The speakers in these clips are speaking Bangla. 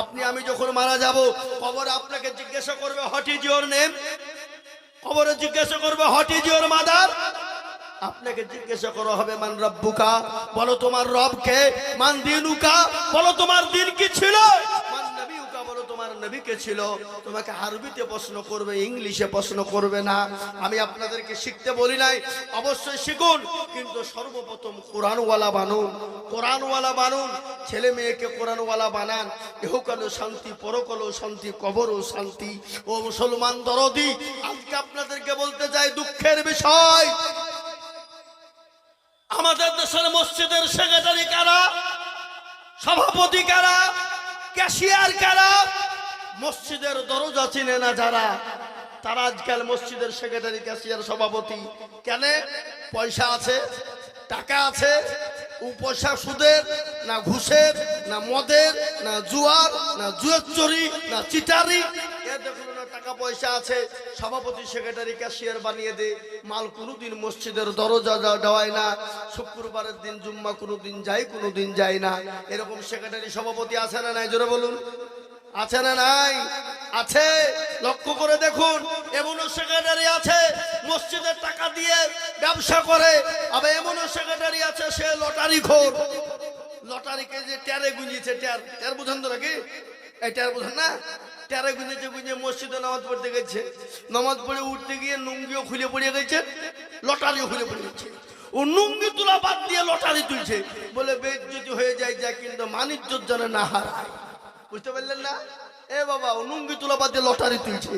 আপনি আমি যখন মারা যাব কবরে আপনাকে জিজ্ঞাসা করবে হোয়াট ইজ ইওর নেম, কবরে জিজ্ঞাসা করবে হোয়াট ইজ ইওর মাদার। আপনাকে জিজ্ঞাসা করা হবে মান রব্বুকা, বলো তোমার রব কে। মান দিনুকা, বলো তোমার দিন কি ছিল। মান নবিউকা, বলো তোমার নবী কে ছিল। তোমাকে আরবিতে প্রশ্ন করবে, ইংলিশে প্রশ্ন করবে না। আমি আপনাদেরকে শিখতে বলি নাই, অবশ্যই শিখুন, কিন্তু সর্বপ্রথম কোরআনওয়ালা বানুন, কোরআনওয়ালা বানুন। ছেলে মেয়েকে কোরআনওয়ালা বানান, ইহকালেও শান্তি, পরকালেও শান্তি, কবরও শান্তি। ও মুসলমান দরদি, আজকে আপনাদেরকে বলতে চাই দুঃখের বিষয়, আমাদের দেশের মসজিদের সেক্রেটারি কারা, সভাপতি কারা, ক্যাশিয়ার কারা, মসজিদের দরজা চিনে না যারা, তারা আজকাল মসজিদের সেক্রেটারি, ক্যাশিয়ার, সভাপতি। কেন? পয়সা আছে, টাকা আছে। পয়সা সুদের না ঘুষের না মদের না জুয়ার না জুয়ের চুরি না চিটারি, দেখুন না টাকা পয়সা আছে, সভাপতি সেক্রেটারি ক্যাশিয়ার বানিয়ে দে। মাল কোনোদিন মসজিদের দরজা দেওয়ায় না, শুক্রবারের দিন জুম্মা কোনোদিন যায়, কোনোদিন যায় না। এরকম সেক্রেটারি সভাপতি আছে না নাই? জোরে বলুন, আছে না নাই? আছে। লক্ষ্য করে দেখুন, এমনও সেক্রেটারি আছে মসজিদের টাকা দিয়ে ব্যবসা করে, আবার এমনও সেক্রেটারি আছে সে লটারি খোর। লটারিকে যে ট্যারে গুঁজিয়েছে, ট্যার, ট্যার বুঝেন তো নাকি? এই ট্যার বুঝেন না? ট্যারে গুঁজেছে, গুঁজে মসজিদে নামাজ পড়তে গেছে, নামাজ পড়ে উঠতে গিয়ে লুঙ্গিও খুলে পড়ে গেছে, লটারিও খুলে পড়ে গেছে। ও লুঙ্গি তোলা বাদ দিয়ে লটারি তুলছে, বলে বেইজ্জতি হয়ে যায়, যা কিন্তু মানিজ্জত যেন না হারায়। বুঝতে পারলেন না? এ বাবা, লুঙ্গি তোলা বাদ দিয়ে লটারি তুলছে।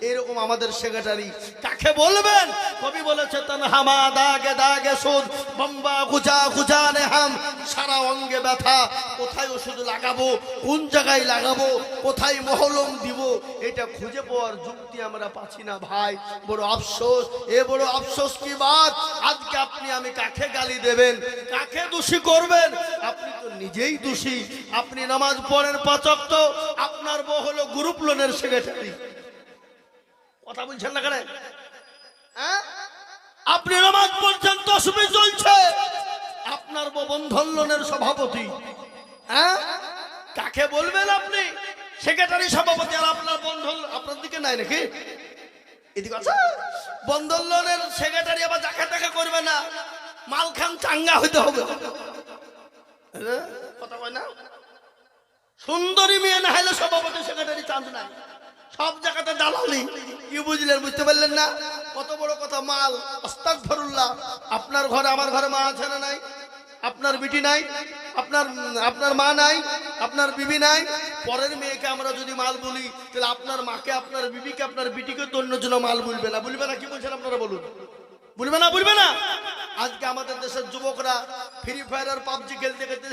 এরকম আমাদের সেক্রেটারি কাকে বলবেন? কবি বলেছে তনহামা দাগে দাগে সুদ বম্বা গুজা গুজা নেহাম, সারা অঙ্গে ব্যথা, কোথায় ওষুধ লাগাবো, কোন জায়গায় লাগাবো, কোথায় মহলম দিব, এটা খুঁজে পাওয়ার যুক্তি আমরা পাচ্ছি না ভাই। বড় আফসোস, এ বড় আফসোস কি বাত। আজকে আপনি আমি কাকে গালি দেবেন, কাকে দোষী করবেন? আপনি তো নিজেই দোষী। আপনি নামাজ পড়েন 5 ওয়াক্ত, আপনার বউ হলো গ্রুপ লোনের সেক্রেটারি। কথা বলছেন না কেন? আপনি নামাজ পড়ছেন, তসবিহ চলছে, আপনার বউ বন্ধন লোনের সভাপতি। কাকে বলবেন আপনি? সেক্রেটারি সভাপতি, আর আপনার বন্ধন আপনার দিকে নাই নাকি? এদিকে আছে বন্ধন লোনের সেক্রেটারি, আবার যাকে তাকে করবে না, মাল খান চাঙ্গা হইতে হবে। কথা কয় না? সুন্দরী মেয়ে না হলে সভাপতি সেক্রেটারি চান্স নাই, সব জায়গাতে দালালি। কি বুঝলেন? বুঝতে পারলেন না? কত বড় কথা। মাল, আস্তাগফিরুল্লাহ। আপনার ঘরে আমার ঘরে মা আছে না নাই? আপনার বিটি নাই, আপনার মা নাই, আপনার বিবি নাই। পরের মেয়েকে আমরা যদি মাল বলি, তাহলে আপনার মাকে, আপনার বিবিকে, আপনার বিটিকে তো অন্যজন মাল বলবে না, বলবে না? কি বলছেন আপনারা বলুন? বলবে না? বলবে না? আজকে আমাদের দেশের যুবকরা ফ্রি ফায়ার আর পাবজি খেলতে খেলতে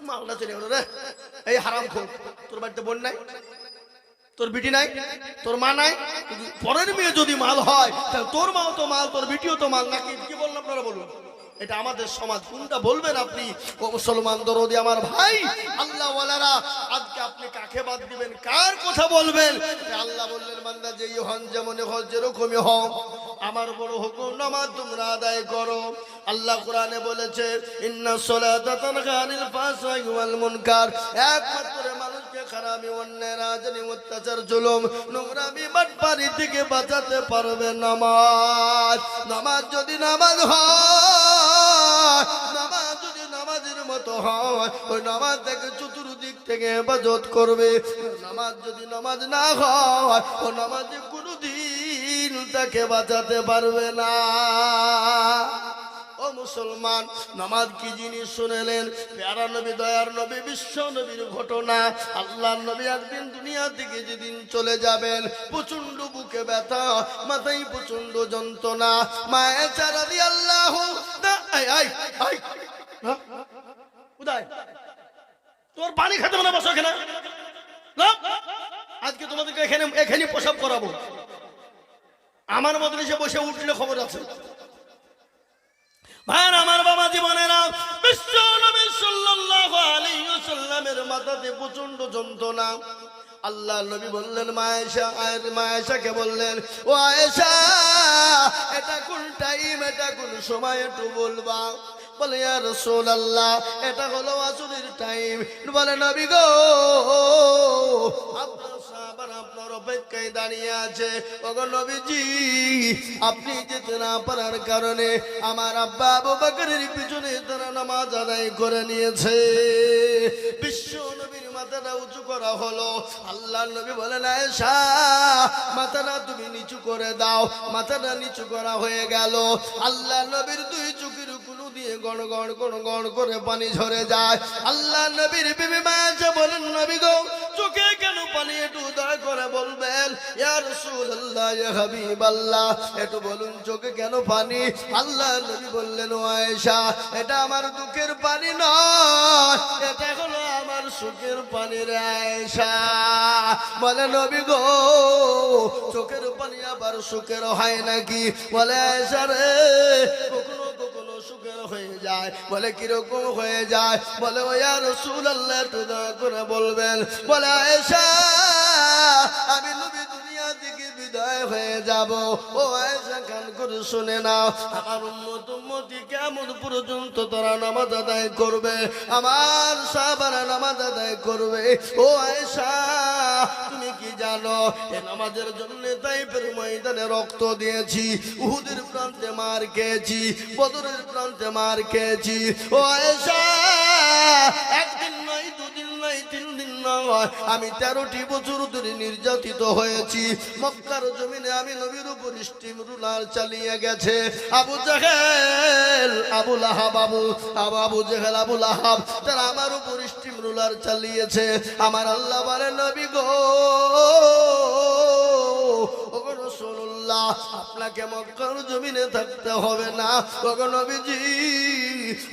মালটা চলে গেল রে। এই হারাম খোর, তোর বাড়িতে বোন নাই, তোর বিটি নাই, তোর মা নাই, পরের মেয়ে যদি মাল হয় তাহলে তোর মাও তো মাল, তোর বিটিও তো মাল নাকি? কি বললাম আপনারা বলুন? এটা আমাদের সমাজ। কোনটা বলবেন আপনি? ও মুসলমান দরদি আমার ভাই, আল্লাহ ওয়ালারা, আজকে আপনি কাকে বাদ দিবেন, কার কথা বলবেন? আল্লাহ বললেন বান্দা যেই হন, যেমন হন, যেরকমই হন, আমার বড় হুকুম নামাজ তোমরা আদায় করো। আল্লাহ কোরআনে বলেছে ইন্নাস সালাতা তানহা আনিল ফাহশাই ওয়াল মুনকার, একমাত্র মানুষকে খারাপি, অন্যায়, রাজনী, অত্যাচার, জুলুম, নোংরামি, বাটপারি থেকে বাঁচাতে পারবে নামাজ। নামাজ যদি নামাজ হয়, নামাজ যদি নামাজের মতো হয়, ওই নামাজ থেকে চতুর্দিক থেকে হেফাজত করবে। নামাজ যদি নামাজ না হয়, ও নামাজে কোনোদিন তাকে বাঁচাতে পারবে না। ও মুসলমান, নামাজ কি জিনিস শুনেলেন? প্যারা নবী, দয়ার নবী, বিশ্ব নবীর ঘটনা। আল্লাহর নবী একদিন দুনিয়া থেকে যেদিন চলে যাবেন, প্রচন্ড বুকে ব্যথা, মাথায় প্রচন্ড যন্ত্রণা। মা আয়েশা রাদিয়াল্লাহু উদয়, তোর পানি খেতে মনে বসো এখানে। আজকে তোমাদেরকে এখানে প্রসাব করাবো। আমার মজলিসে বসে উঠলে খবর আছে। ভাইয়ের আমার, বাবা জীবনেরা, বিশ্ব নবী সাল্লাল্লাহু আলাইহি ওয়াসাল্লামের মাথাতে প্রচন্ড যন্ত্রণা। আল্লাহ নবী বললেন মা আয়েশাকে বললেন, ও আয়েশা, এটা কোন টাইম, এটা কোন সময় একটু বলবা? বলে ইয়া রাসূলুল্লাহ, এটা হলো আসরের টাইম। বলে নবী গো, কোনায় দাঁড়িয়ে আছে। ওগো নবীজি, আপনি যেতে না পারার কারণে আমার আব্বা আবু বকরের পিছনে তারা নামাজ আদায় করে নিয়েছে। বিশ্ব নবীর মাথাটা উঁচু করা হলো। আল্লাহ নবী বলেন, আয়েশা মাথাটা তুমি নিচু করে দাও। মাথাটা নিচু করা হয়ে গেল। আল্লাহ নবীর দুই চোখের কুলু দিয়ে গড় গড় গড় গড় করে পানি ঝরে যায়। আল্লাহ নবীর বিবি মা আয়েশা বলেন, নবী গো, চোখে কেন পানি? একটু দয়া করে বলবেন। ইয়া রাসূলুল্লাহ, ইয়া হাবিবাল্লাহ, একটু বলুন চোখে কেন পানি? আল্লাহ নবী বললেন, ও আয়েশা, এটা আমার দুঃখের পানি নয়, এটা হলো আমার সুখের পানি রে আয়েশা। বলে, নবী গো, চোখের পানি আবার সুখের হয় নাকি? বলে, আয়েশা রে, কখনো কখনো সুখের হয়ে যায়। বলে, কিরকম হয়ে যায়? বলে, ও ইয়া রাসূলুল্লাহ, একটু দয়া করে বলবেন। বলে, আয়েশা, আমি নবী দুনিয়া থেকে বিদায় হয়ে যাব। ও আয়েশা, কান করে শুনে নাও, আমার উম্মতি কিয়ামত পর্যন্ত তারা নামাজ আদায় করবে, আমার সাহাবারা নামাজ আদায় করবে। ও আয়েশা, তুমি কি জানো এই নামাজের জন্য তাইফের ময়দানে রক্ত দিয়েছি, উহুদের প্রান্তে মার খেয়েছি, বদরের প্রান্তে মার খেয়েছি। ও আয়েশা, একদিন নয়, দুদিন নয়, 3 দিন নয়, আমি 13টি বছর ধরে নির্যাতিত হয়েছি। মক্কার জমিনে আমি নবীর উপর স্টিম রুলার চালিয়ে গেছে আবু জাহেল, আবু লাহাব, আবু জাহেল, আবু লাহাব, তারা আমার উপর স্টিম রুলার চালিয়েছে। আমার আল্লাহ বলে, নবী গো, ওগো রাসূলুল্লাহ, আপনাকে মক্কার জমিনে থাকতে হবে না। ওগো নবীজি,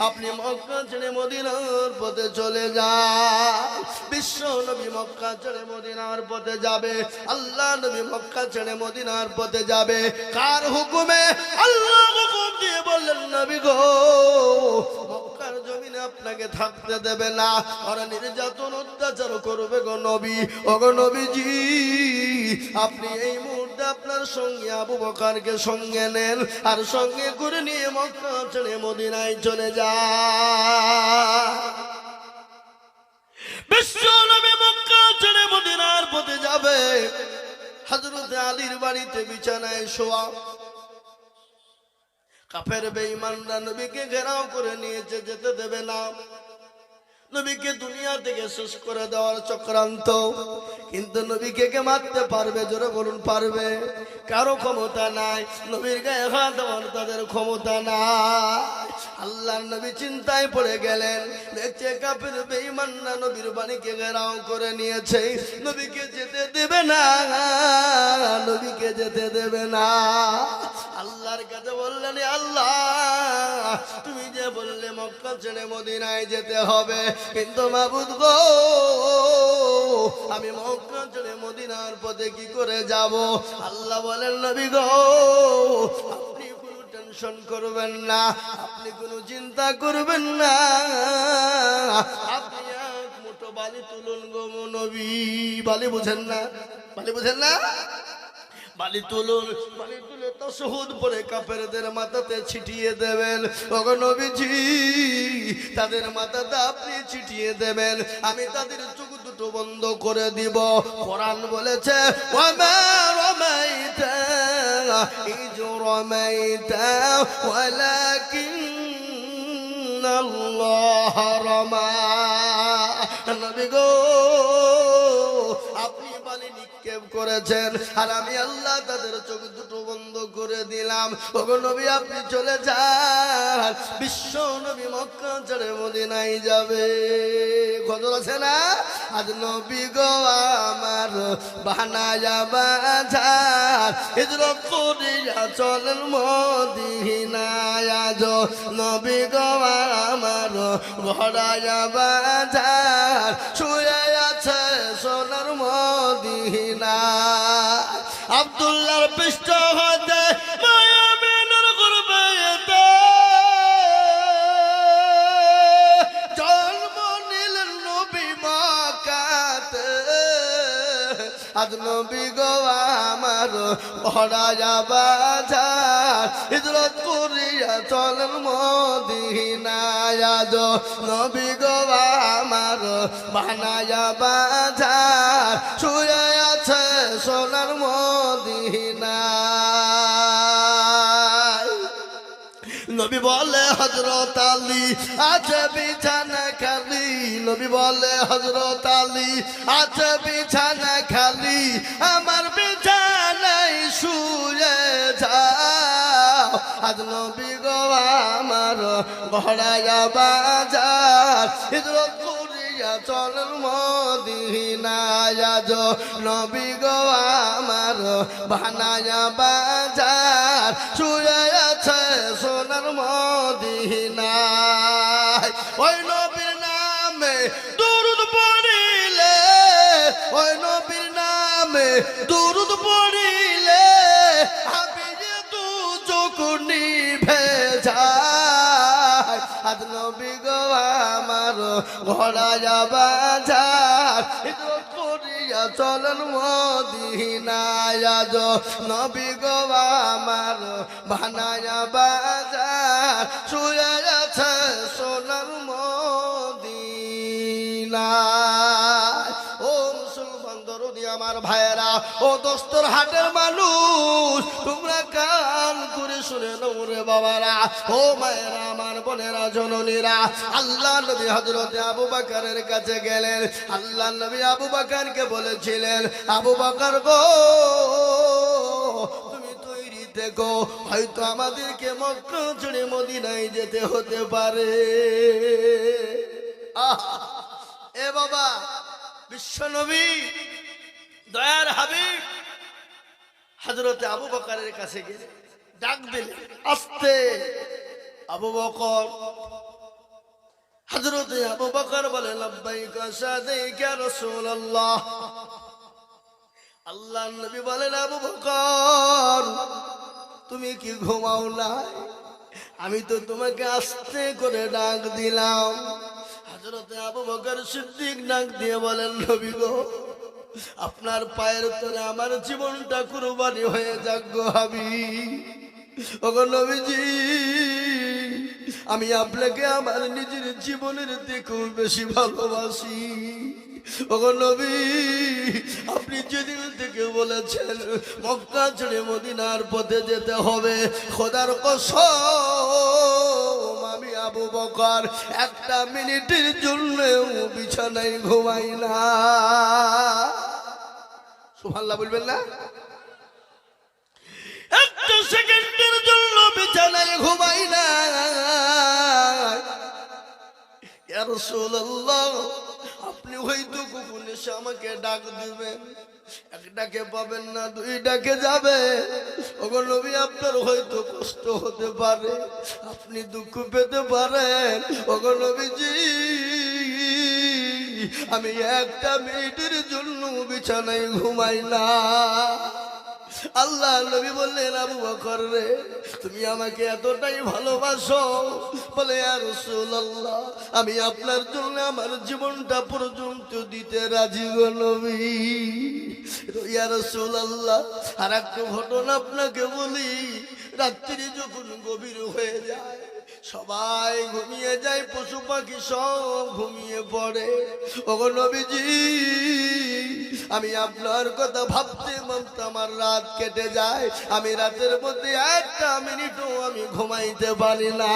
আপনি মক্কা ছেড়ে মদিনার পথে চলে যান। বিশ্ব নবী মক্কা ছেড়ে মদিনার পথে যাবে। আল্লাহ নবী মক্কা ছেড়ে মদিনার পথে যাবে কার হুকুমে? আল্লাহ হুকুম দিয়ে বললেন, নবী গো, মক্কার জমিনে আপনাকে থাকতে দেবে না, ওরা নির্যাতন অত্যাচার করবে গো নবী। ওগো নবীজি, আপনি এই মুহূর্তে আপনার সঙ্গে আবু বকরকে সঙ্গে নেন, আর সঙ্গে করে নিয়ে মক্কা ছেড়ে মদিনায় চলে যান। বিশ্ব নবী মক্কা ছেড়ে মদিনার পথে যাবে। হযরত আলীর বাড়িতে বিছানায় শোয়া কাফের বেঈমানরা নবীকে ঘেরাও করে নিয়েছে, যেতে দেবে না। নবীকে দুনিয়া থেকে শেষ করে দেওয়ার চক্রান্ত। কিন্তু নবীকে কে মারতে পারবে? জোরে বলুন, পারবে? কারো ক্ষমতা নাই। নবীর গায়ে হাত দেওয়ার তাদের ক্ষমতা নাই। আল্লাহর নবী চিন্তায় পড়ে গেলেন। দেখছে কাফের বেঈমানরা নবীর বাড়িকে ঘেরাও করে নিয়েছে, নবীকে যেতে দেবে না, নবীকে যেতে দেবে না। আল্লাহর কাছে বললেন, আল্লাহ, তুমি যে বললে মক্কা ছেড়ে মদিনায় যেতে হবে, কিন্তু মাবুদ গো, আমি মক্কা ছেড়ে মদিনার পথে কি করে যাব? আল্লাহ বলেন, নবী গো, আপনি কোনো টেনশন করবেন না, আপনি কোনো চিন্তা করবেন না, আপনি এক মুঠো বালি তুলুন গো নবী। বালি বুঝেন না? বালি বুঝেন না? বালি তুলুন, বালি তুলে তাশহুদ পড়ে কাফেরদের মাথাতে ছিটিয়ে দেবেন। ওগো নবীজি, তাদের মাথাতে আপনি ছিটিয়ে দেবেন, আমি তাদের চোখ দুটো বন্ধ করে দিব। কোরআন বলেছে, ওয়ামা রামাইতা ইয রামাইতা ওয়ালাকিন্নাল্লাহ রামা। নবী গো, আপনি বালি নিক্ষেপ করেছেন, আর আমি আল্লাহ তাদের চোখ দুটো বন্ধ করে দিলাম। ওগো নবী, আপনি চলে যান। বিশ্ব নবী মক্কা ছেড়ে মদিনায় যাবে। খবর আছে না? আজ নবী গো আমার বানায়া বাজার, হিজরত করিয়া চলেন মদিনায়। আজ নবী গো আমার ঘরায়া বাজার, শুয়ে আছে সোনার মদিনা। আব্দুল্লাহর পৃষ্ঠ হতে মায়াবিনের গুরবাতে জন্ম নিলেন নবী মক্কাতে। আজ নবী গো আমার ভরায়া বাজার, হিজরত করিয়া চলেন মদিনায়। আজ নবী গো আমার বানায়া বাজার, শুয়ে আছে সোনার নবী বলে হযরত আলী আছে বিছানা খালি, নবী বলে হযরত আলী আছে বিছানা খালি, আমার বিছানায় শুয়ে যাও। আজ নবী গো আমার গড়ায়া বাজার, হিজরত করিয়া চলেন মদিনায়। আজ নবী গো আমার বানায়া বাজার, শুয়ে আছে সোনার মদিনায়। ওই নবীর নামে দুরূদ পড়িলে, ওই নবীর নামে দুরূদ পড়িলে হাবিবে দু চোখ নিভে যায়। আজ নবী গো আমার ঘোড়ায়া বাজার, হিজরত করিয়া চলেন মদিনায়। আজ নবী গো আমার বানায়া বাজার, শুয়ে আছে সোনার মদিনায়। ও মুসলমান দরদি আমার ভাইয়েরা, ও দোস্তর হাটের মানুষ, তোমরা কান করে শুনে নাও রে বাবারা, ও মায়েরা, আমার বোনেরা, জননীরা। আল্লাহ নবী হযরতে আবু বকরের কাছে গেলেন। আল্লাহ নবী আবু বকরকে বলেছিলেন, আবু বকর গো তুমি তৈরি থেকো, হয়তো আমাদেরকে মক্কা ছেড়ে মদিনায় যেতে হতে পারে। এ বাবা, বিশ্ব নবী দয়ার হাবিব হযরতে আবু বকরের কাছে গেলে ডাক দিলেন আস্তে, আবু বকর। হযরতে আবু বকর বলে লব্বাইকা সাদাইকা রাসূলুল্লাহ। আল্লাহর নবী বলেন, আবু বকর তুমি কি ঘুমাও না? আমি তো তোমাকে আস্তে করে ডাক দিলাম। হযরতে আবু বকর সিদ্দিক ডাক দিয়ে বলেন, নবী গো আপনার পায়ের তলে আমার জীবনটা কুরবানি হয়ে যাক গো হাবিব। ওগো নবীজি, আমি আপনাকে আমার নিজের জীবনের থেকেও বেশি ভালোবাসি। ওগো নবী, আপনি যেদিন থেকে বলেছেন মক্কা ছেড়ে মদিনার পথে যেতে হবে, খোদার কসম আমি আবু বকর একটা মিনিটের জন্য বিছানায় ঘুমাই না। সুবহানাল্লাহ বলবেন না? একটা সেকেন্ডের জন্য বিছানায় ঘুমাই না। ইয়া রাসূলুল্লাহ, আপনি হয়তো কখন এসে আমাকে ডাক দিবেন, এক ডাকে পাবেন না, দুই ডাকে যাবে। ওগো নবী, আপনার হয়তো কষ্ট হতে পারে, আপনি দুঃখ পেতে পারেন। ওগো নবীজি, আমি একটা মিনিটের জন্য বিছানায় ঘুমাই না। আল্লাহ নবী বললেন, আবু বকর রে, তুমি আমাকে এতটাই ভালোবাসো? বলে, ইয়া রাসূলুল্লাহ, আমি আপনার জন্য আমার জীবনটা পর্যন্ত দিতে রাজি গো নবী। ইয়া রাসূলুল্লাহ, আর একটা ঘটনা আপনাকে বলি। রাত্রি যখন গভীর হয়ে যায়, সবাই ঘুমিয়ে যায়, পশু পাখি সব ঘুমিয়ে পড়ে। ওগো নবীজি, আমি আপনার কথা ভাবতে ভাবতে আমার রাত কেটে যায়। আমি রাতের মধ্যে একটা মিনিটও আমি ঘুমাইতে পারি না।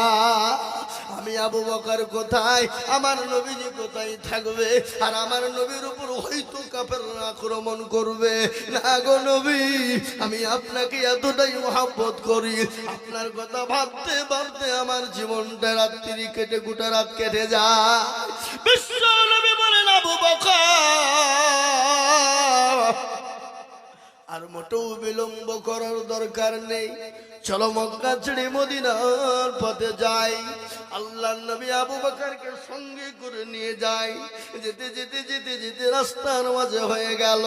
আমি আবু বকর কোথায়, আমার নবীজি কোথায় থাকবে? আর আমার নবীর উপর হয়তো কাফেররা আক্রমণ করবে। না গো নবী, আমি আপনাকে এতটাই মহব্বত করি, আপনার কথা ভাবতে ভাবতে আমার জীবনটা রাত্রি কেটে গোটা রাত কেটে যায়। বিশ্ব নবী বলেন, আবু বকর আর মোটেও বিলম্ব করার দরকার নেই, চলো মক্কা ছেড়ে মদিনার পথে যাই। আল্লাহর নবী আবু বকরকে সঙ্গে করে নিয়ে যায়। যেতে যেতে যেতে যেতে রাস্তার মাঝে হয়ে গেল।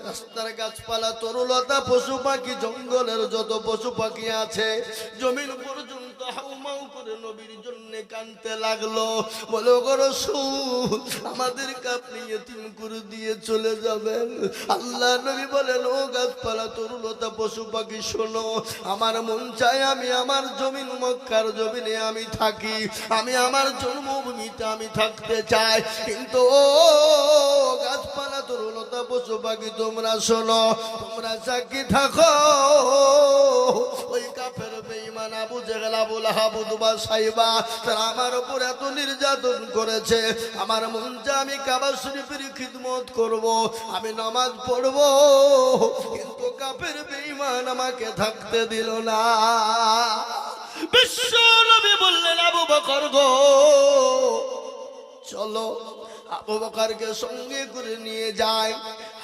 রাস্তার গাছপালা, তরুলতা, পশু পাখি, জঙ্গলের যত পশু পাখি আছে জমিন পর্যন্ত হাউমাউ করে নবীর জন্য কাঁদতে লাগলো। বলো গো রাসূল, আমাদেরকে আপনি ইতিম করে দিয়ে চলে যাবেন? আল্লাহ নবী বলেন, ও গাছপালা, তরুলতা, পশু পাখি, শোনো, আমার মন চায় আমি আমার জমিন মক্কার জমিনে আমি থাকি, আমি আমার জন্মভূমিতে আমি থাকতে চাই। কিন্তু ও গাছপালা, তরুলতা, পশু পাখি, তোমরা শোনো, তোমরা সাক্ষী থাকো, ওই কাফের বেঈমান আবু জেহেল আবু লাহাব উতবা সাইবা তারা আমার উপর এত নির্যাতন করেছে, আমার মন চায় আমি কাবা শরীফের খিদমত করব, আমি নামাজ পড়ব, কিন্তু কাফের বেঈমান আমাকে থাকতে দিল না। বিশ্ব নবী বললেন, আবু বকর গো চলো। আবু বকরকে সঙ্গে করে নিয়ে যায়।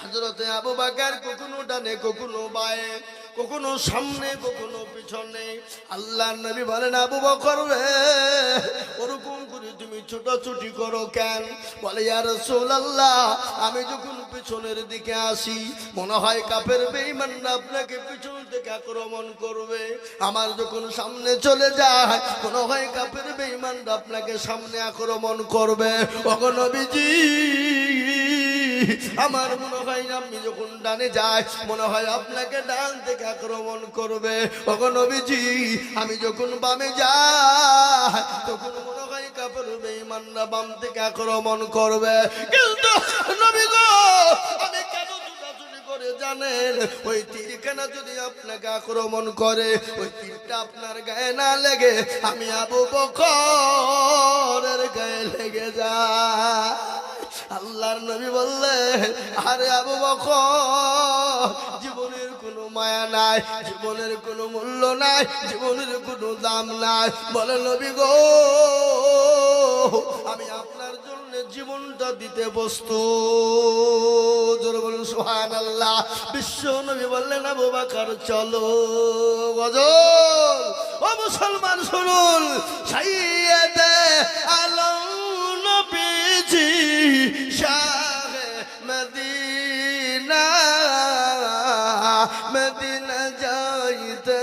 হযরতে আবু বকর কখনো ডানে কখনো বায়ে, কখনো সামনে কখনো পিছনে। আল্লাহর নবী বলেন, আবু বকর রে ওরকম করে তুমি ছোটাছুটি করো কেন? বলে, ইয়া রাসূলুল্লাহ আমি যখন পিছনের দিকে আসি মনে হয় কাফের বেঈমানরা আপনাকে পিছন থেকে আক্রমণ করবে, আমার যখন সামনে চলে যায় মনে হয় কাফের বেঈমানরা আপনাকে সামনে আক্রমণ করবে। ওগো নবীজি আমার মনে হয় আমি যখন ডানে যাই মনে হয় আপনাকে ডান থেকে আক্রমণ করবে। ওগো নবীজি আমি যখন বামে যাই তখন মনে হয় কাফের বেঈমানরা বাম থেকে আক্রমণ করবে। কিন্তু নবী গো আমি কেন ছুটাছুটি করে জানেন? ওই তীরখানা যদি আপনাকে আক্রমণ করে ওই তীরটা আপনার গায়ে না লেগে আমি আবু বকরের গায়ে লেগে যায়। আল্লাহর নবী বললেন, আরে আবু বকর জীবনের কোনো মায়া নাই, জীবনের কোনো মূল্য নাই, জীবনের কোনো দাম নাই। বলে, নবী গো আমি আপনার জন্য জীবনটা দিতে প্রস্তুত। জোরে বলুন সুবহানাল্লাহ। বিশ্ব নবী বললেন, আবু বকর চলো। গজল ও মুসলমান শুনুন, সাইয়্যিদে আলম নবীজি শাহে মদিনা, মদিনা যাইতে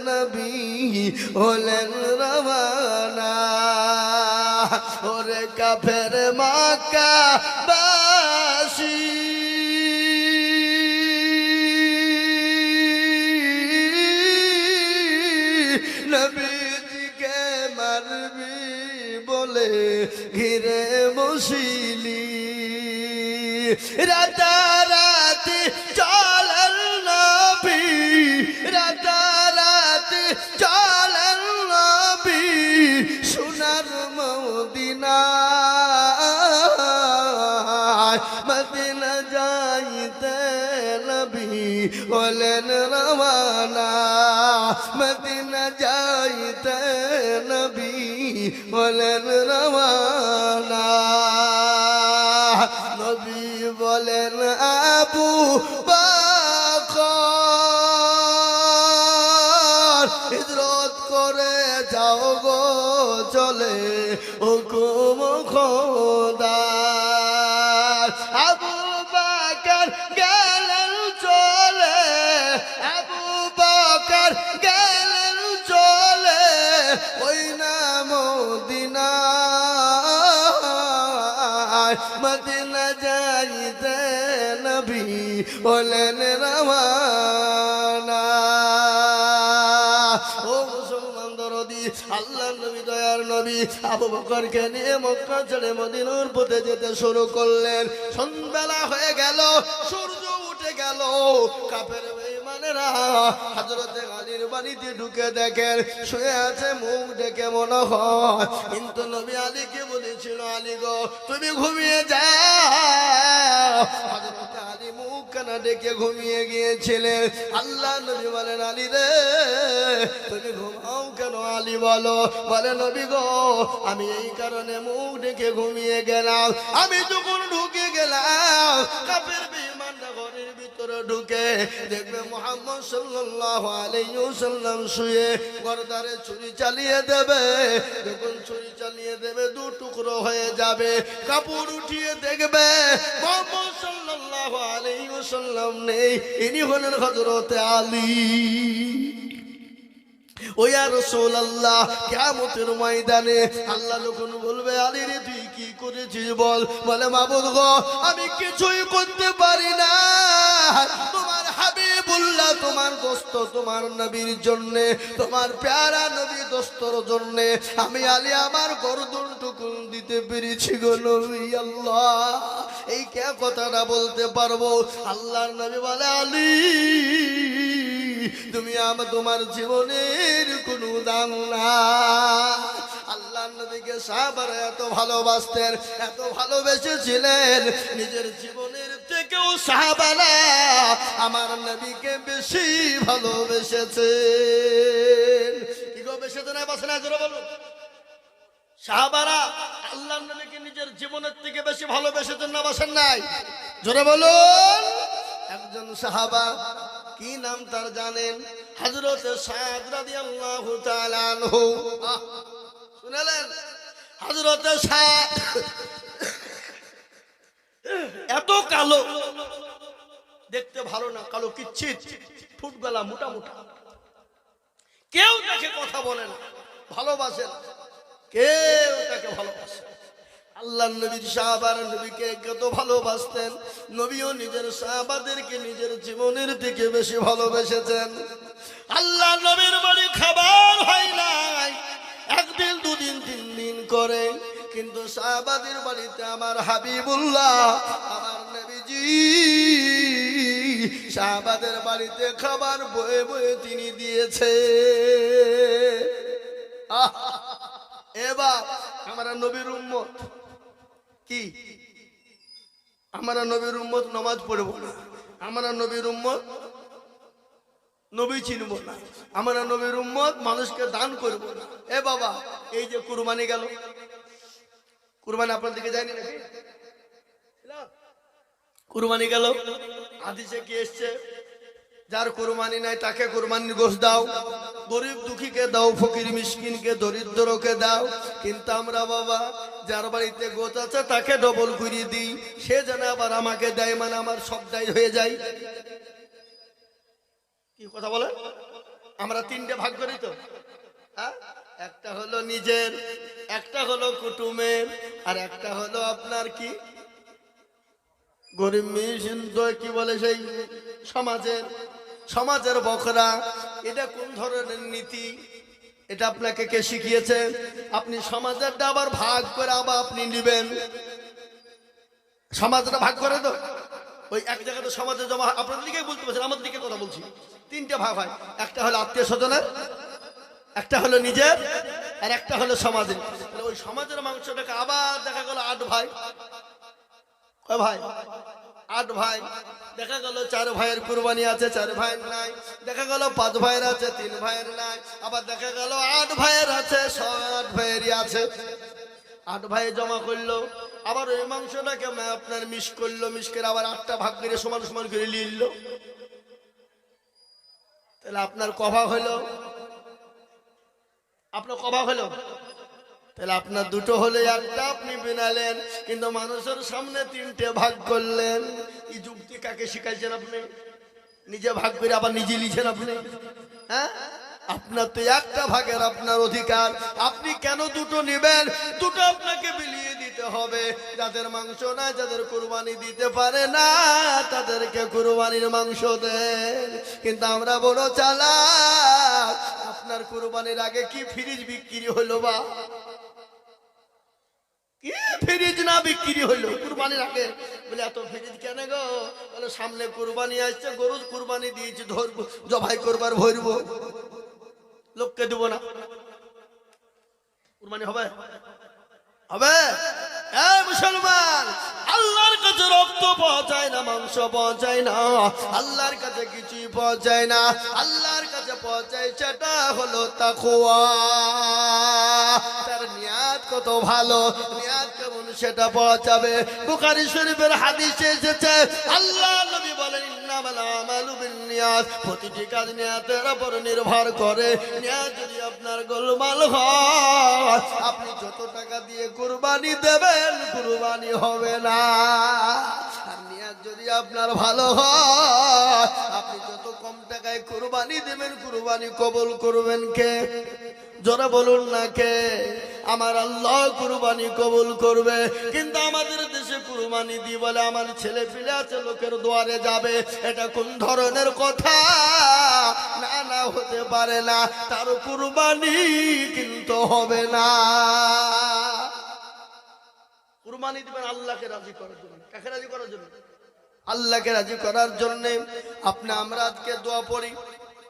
নবী হলেন রওয়ানা। ওরে কাফের মক্কা বাসী নবীজিকে মারবি বলে ঘিরে বসিলি, রাতারাতি চলেন নবী, রাতারাতি চলেন নবী সোনার মদিনায়, মদিনা যাইতে নবী হলেন রওয়ানা, মদিনা যাইতে নবী হলেন রওয়ানা। নবী বলেন, আবু বকর হিজরত করে যাও গো চলে হুকুম খোদার। আবু বকর গেলেন চলে, আবু বকর গেলেন চলে ওই না মদিনায়, মদিনা যাইতে নবী হলেন রওয়ানা। ও মুসলমান দরদি, আল্লাহ নবী দয়ার নবী আবু বকরকে নিয়ে মক্কা ছেড়ে মদিনার পথে যেতে শুরু করলেন। সন্ধ্যাবেলা হয়ে গেল, সূর্য উঠে গেল। কাফের বেঈমানেরা হযরতে আলীর বাড়িতে ঢুকে দেখেন শুয়ে আছে, মুখ দেখে মনে হয় কিন্তু নবী আলীকে বলেছিল, আলী গো তুমি ঘুমিয়ে যাও। হযরতে আলী মুখ কানা ডেকে ঘুমিয়ে গিয়েছিলেন। আল্লাহ নবী বলেন, আলী রে তুমি ঘুমাও কেন? আলী বলো, বলে নবী গো আমি এই কারণে মুখ ডেকে ঘুমিয়ে গেলাম, আমি যখন ঢুকে গেলাম কাফের বেঈমানরা ঘরের ভিতরে ঢুকে দেখবে মুহাম্মদ সাল্লাল্লাহু আলাইহি ওয়াসাল্লাম শুয়ে গর্দারে ছুরি চালিয়ে দেবে। যখন ছুরি চালিয়ে দেবে দু টুকরো হয়ে যাবে, কাপড় উঠিয়ে দেখবে মুহাম্মদ সাল্লাল্লাহু আলাইহি ওয়াসাল্লাম নেই, ইনি হলেন হযরতে আলী। ও ইয়া রাসূলুল্লাহ কিয়ামতের ময়দানে আল্লাহ যখন বলবে, আলী রে তুই কি করেছিস বল? বলে, মাবুদ গো আমি কিছুই করতে পারি না, তোমার হাবিবুল্লাহ তোমার দোস্ত তোমার নবীর জন্য, তোমার প্যারা নবী দোস্তর জন্য আমি আলী আমার গর্দনটুকু দিতে পেরেছি গো নবী। আল্লাহ এই কে কথাটা বলতে পারবো? আল্লাহর নবী বলে, আলী তুমি তোমার জীবনের কোনো দাম না। আল্লাহ নবীকে সাহাবারা এত ভালোবাসতেন, এত ভালোবেসেছিলেন, নিজের জীবনের থেকেও সাহাবারা আমার নবীকে বেশি ভালোবেসেছেন। কি গো বেসেছে না বাসে না জোরে বলো। সাহাবারা আল্লাহ নবীকে নিজের জীবনের থেকে বেশি ভালোবেসেছেন না বাসেন নাই? জোরে বলুন। একজন সাহাবা, কি নাম তার জানেন? হযরত সাদ রাদিয়াল্লাহু তাআলা আনহু। শুনলেন? হযরত সাদ এত কালো, দেখতে ভালো না, কালো কিচ্ছিত, ঠোঁট গলা মোটা মোটা, কেউ তাকে কথা বলে না, ভালোবাসে না, কেউ তাকে ভালোবাসে। আল্লাহ নবীর সাহাবারা নবীকে কত ভালোবাসতেন, নবীও নিজের সাহাবাদেরকে নিজের জীবনের থেকে বেশি ভালোবেসেছেন। আল্লাহ নবীর বাড়ি খাবার হয় নাই, একদিন দুদিন তিন দিন করে, কিন্তু সাহাবাদের বাড়িতে আমার হাবিবুল্লাহ আমার নবীজি সাহাবাদের বাড়িতে খাবার বয়ে বয়ে তিনি দিয়েছে। এবার আমরা নবীর উম্মত কি, আমরা নবীর উম্মত নামাজ পড়বো না, আমরা নবীর উম্মত নবী চিনবো না, আমরা নবীর উম্মত মানুষকে দান করবো না। এ বাবা, এই যে কুরবানি গেল, কুরবানি আপনার দিকে যায়নি নাকি? কুরবানি গেল, হাদিসে কি এসছে? যার কুরবানি নাই তাকে কুরবানির গোশত দাও, গরিব দুঃখীকে দাও, ফকির মিসকিনকে দরিদ্রকে দাও। কিন্তু আমরা বাবা যার বাড়িতে গোশ আছে তাকে ডবল করে দিই, সে যেন আবার আমাকে দেয়, মানে আমার সব দায় হয়ে যায়। কি কথা বলে? আমরা তিনটে ভাগ করি তো, একটা হলো নিজের, একটা হলো কুটুমের, আর একটা হলো আপনার কি গরিব মিসকিন, কি বলে সেই সমাজের, সমাজের বখরা। এটা কোন ধরনের নীতি? এটা আপনাকে কে শিখিয়েছে? আপনি সমাজেরটা আবার ভাগ করে আবার আপনি নিবেন, সমাজটা ভাগ করে তো ওই এক জায়গাতে সমাজে জমা। আপনাদের দিকে বলতে পারছেন, আমাদের দিকে কথা বলছি। তিনটে ভাগ হয়, একটা হলো আত্মীয় স্বজনের, একটা হলো নিজের, আর একটা হলো সমাজের। ওই সমাজের মাংসটাকে আবার দেখা গেল 8 ভাই, কয় ভাই? 8 ভাই। দেখা গেল 4 ভাইয়ের কুরবানি আছে, 4 ভাইয়ের নাই। দেখা গেল 5 ভাইয়ের আছে, 3 ভাইয়ের নাই। আবার দেখা গেল 8 ভাইয়ের আছে, 8 ভাইয়েরই আছে। 8 ভাই জমা করলো, আবার ওই মাংসটাকে আপনার মিশ করলো, মিশ করে আবার 8টা ভাগ করে সমান সমান করে নিল। তাহলে আপনার কভাগ হলো, আপনার কভাগ হলো, তাহলে আপনার দুটো হলে একটা আপনি বিনালেন, কিন্তু মানুষের সামনে 3টে ভাগ করলেন। এই যুক্তি কাকে শিখাইছেন আপনি? নিজে ভাগ করে আবার নিজে লিখেন আপনি? হ্যাঁ, আপনার তো একটা ভাগের আপনার অধিকার, আপনি কেন দুটো নেবেন? দুটো আপনাকে বিলিয়ে দিতে হবে। যাদের মাংস না, যাদের কুরবানি দিতে পারে না, তাদেরকে কুরবানির মাংস দেন। কিন্তু আমরা বড় চালাক, আপনার কুরবানির আগে কি ফ্রিজ বিক্রি হলো? বা কি ফ্রিজ না বিক্রি হইলো কুরবানির আগে? বলে এত ফ্রিজ কেন গো? বলে সামনে কুরবানি আসছে, গরু কুরবানি দিয়েছি, ধরবো, জবাই করবার ভরবো, লোককে দেবো না। কুরবানি হবে? হবে? মুসলমান, আল্লাহর কাছে রক্ত পাওয়া যায় না, মাংস পাওয়া যায় না, আল্লাহর কাছে কিছুই পাওয়া যায় না। আল্লাহর কাছে পাওয়া যায় সেটা হলো তাকওয়া। তার নিয়াত কত ভালো, নিয়াত কেমন সেটা পাওয়া যাবে। বুখারী শরীফের হাদিসে এসেছে, আল্লাহ নবী বলেন ইন্নামাল আমালু বিন্নিয়াত, প্রতিটি কাজ নিয়াতের উপর নির্ভর করে। নিয়াত যদি আপনার গোলমাল হয়, আপনি যত টাকা দিয়ে কুরবানি দেবেন কুরবানি হবে না। আর নিয়াত যদি আপনার ভালো হয়, আপনি যত কম টাকায় কুরবানি দেবেন কুরবানি কবুল করবেন কে? জোরে বলুন না কে? আমার আল্লাহ কুরবানি কবুল করবে। কিন্তু আমাদের দেশে কুরবানি দি বলে আমার ছেলে পিলে আছে, লোকের দুয়ারে যাবে। এটা কোন ধরনের কথা? না না, হতে পারে না, তার কুরবানি কিন্তু হবে না। কুরবানি দিবেন আল্লাহকে রাজি করার জন্য। কাকে রাজি করার জন্য? আল্লাহকে রাজি করার জন্য। আপনি আমরা আজকে দোয়া পড়ি,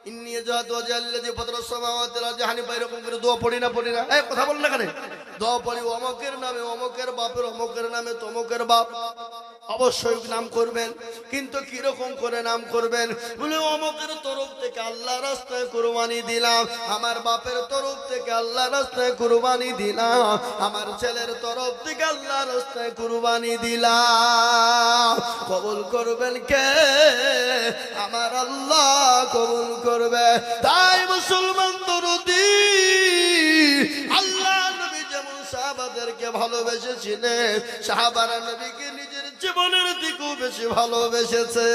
ইন্নী জাতু ওয়াজহাল্লাযী ফাতারাস সামাওয়াতি ওয়াল আরদি হানিফা, এরকম করে দোয়া পড়ি না এই কথা বলেন না কেন? দোয়া পড়ি অমুকের নামে, অমুকের বাপের, অমুকের নামে তমুকের বাপ, অবশ্যই নাম করবেন, কিন্তু কিরকম করে নাম করবেন? বলে অমুকের তরফ থেকে আল্লাহ রাস্তায় কুরবানি দিলাম, আমার বাপের তরফ থেকে আল্লাহ রাস্তায় কুরবানি দিলাম, আমার ছেলের তরফ থেকে আল্লাহ রাস্তায় কুরবানি দিলাম। কবুল করবেন কে? আমার আল্লাহ কবুল করবে। তাই মুসলমান দরদি, আল্লাহ নবী যেমন সাহাবাদেরকে ভালোবেসেছিলেন, সাহাবারা নবীকে নিজের জীবনের দিকেও বেশি ভালোবেসেছে।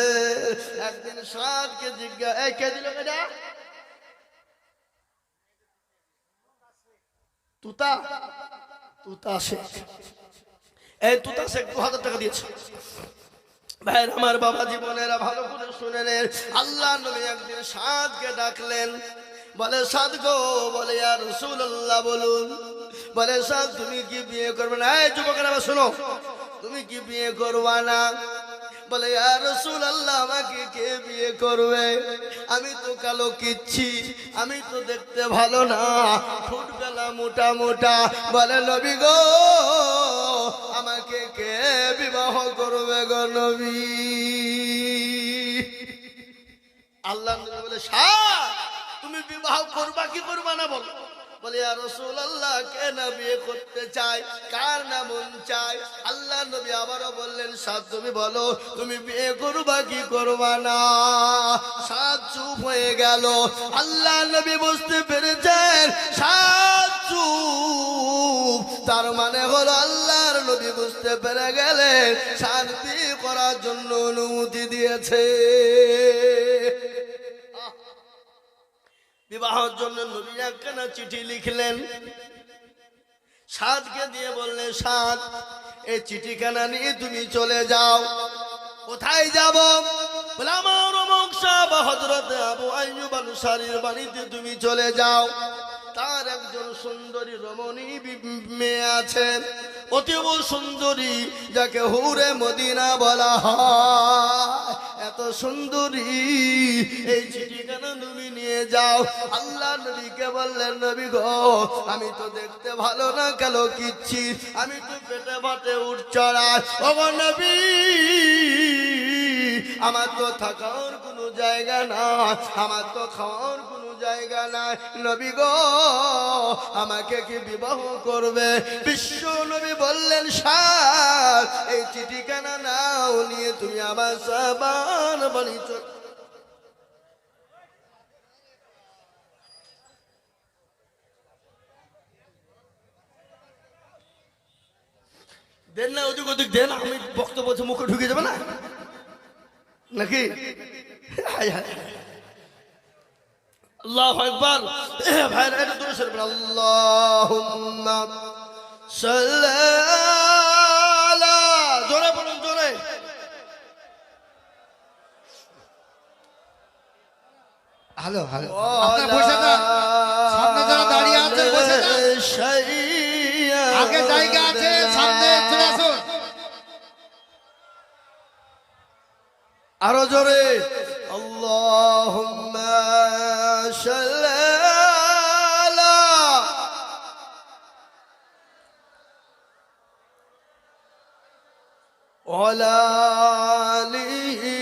একদিন সাদকে জিজ্ঞাসা, কে দিল এটা? তুতা তুতা শেখ, এই তুতা শেখ 2000 টাকা দিয়েছে। ভাইয়ের আমার, বাবা জীবনেরা ভালো করে শুনে নেন। আল্লাহ নবী একদিন সাদকে ডাকলেন, বলে সাদ গো, বলে ইয়া রাসূলুল্লাহ বলুন। বলে সাদ তুমি কি বিয়ে করবে না? এই যুবকেরা শোনো, তুমি কি বিয়ে করবা না? বলে ইয়া রাসূলুল্লাহ আমাকে কে বিয়ে করবে? আমি তো কালো কিচ্ছি, আমি তো দেখতে ভালো না, ঠোঁট গলা মোটা মোটা। বলে নবী গো, আমাকে কে বিবাহ করবে গো নবী? আল্লাহ নবী বলে সাদ তুমি বিবাহ করবা কি করবা না বলো? বলে ইয়া রাসূলুল্লাহ কে না বিয়ে করতে চায়, কার না মন চায়? আল্লাহ নবী আবারও বললেন সাদ তুমি বলো তুমি বিয়ে করবা কি করবা না? সাদ চুপ হয়ে গেল। আল্লাহ নবী বুঝতে পেরেছেন সাদ চুপ, তার মানে হলো আল্লাহর নবী বুঝতে পেরে গেলেন সাদ বিয়ে করার জন্য অনুমতি দিয়েছে। বিবাহের জন্য নবী একখানা চিঠি লিখলেন, সাদকে দিয়ে বললেন সাদ এই চিঠিখানা নিয়ে তুমি চলে যাও। কোথায় যাব? বলে আমার অমুক সাহেব হযরত আবু আইয়ুব আনসারীর বাড়িতে তুমি চলে যাও। তার একজন সুন্দরী রমণী মেয়ে আছেন, অতীব সুন্দরী, যাকে হুরে মদিনা বলা হয়। এত সুন্দরী এই চিঠিখানা তুমি নিয়ে যাও। আল্লাহ নবীকে বললেন নবী গো, আমি তো দেখতে ভালো না, কালো কিচ্ছি, আমি তো পেটে ভাতে উঠ চড়াই। ওগো নবী, আমার তো থাকার কোনো জায়গা না, আমার তো খাওয়ার কোনো জায়গা নাই। নবী গো, আমাকে কি বিবাহ করবে? বিশ্ব নবী বললেন সাদ এই চিঠিখানা নাও, নিয়ে তুমি আমার সাবান বাড়ি চল। দেন না, ওদিক ওদিক দেন, আমি বক্তব্য মুখে ঢুকে যাবে না নাকি? হায় হায়, আল্লাহু আকবার। ভাইরা এটা দূরে সরে পড়ো। আল্লাহুম্মা সাল্লি আলা, জোরে বলুন জোরে। হ্যালো হ্যালো, আপনারা বসে যান, সামনে যারা দাঁড়িয়ে আছে বসে যান, আগে জায়গা আছে, সামনে চলে আসুন। আরো জোরে। আল্লাহুম্মা সাল্লি আলা ওয়ালা আলিহি।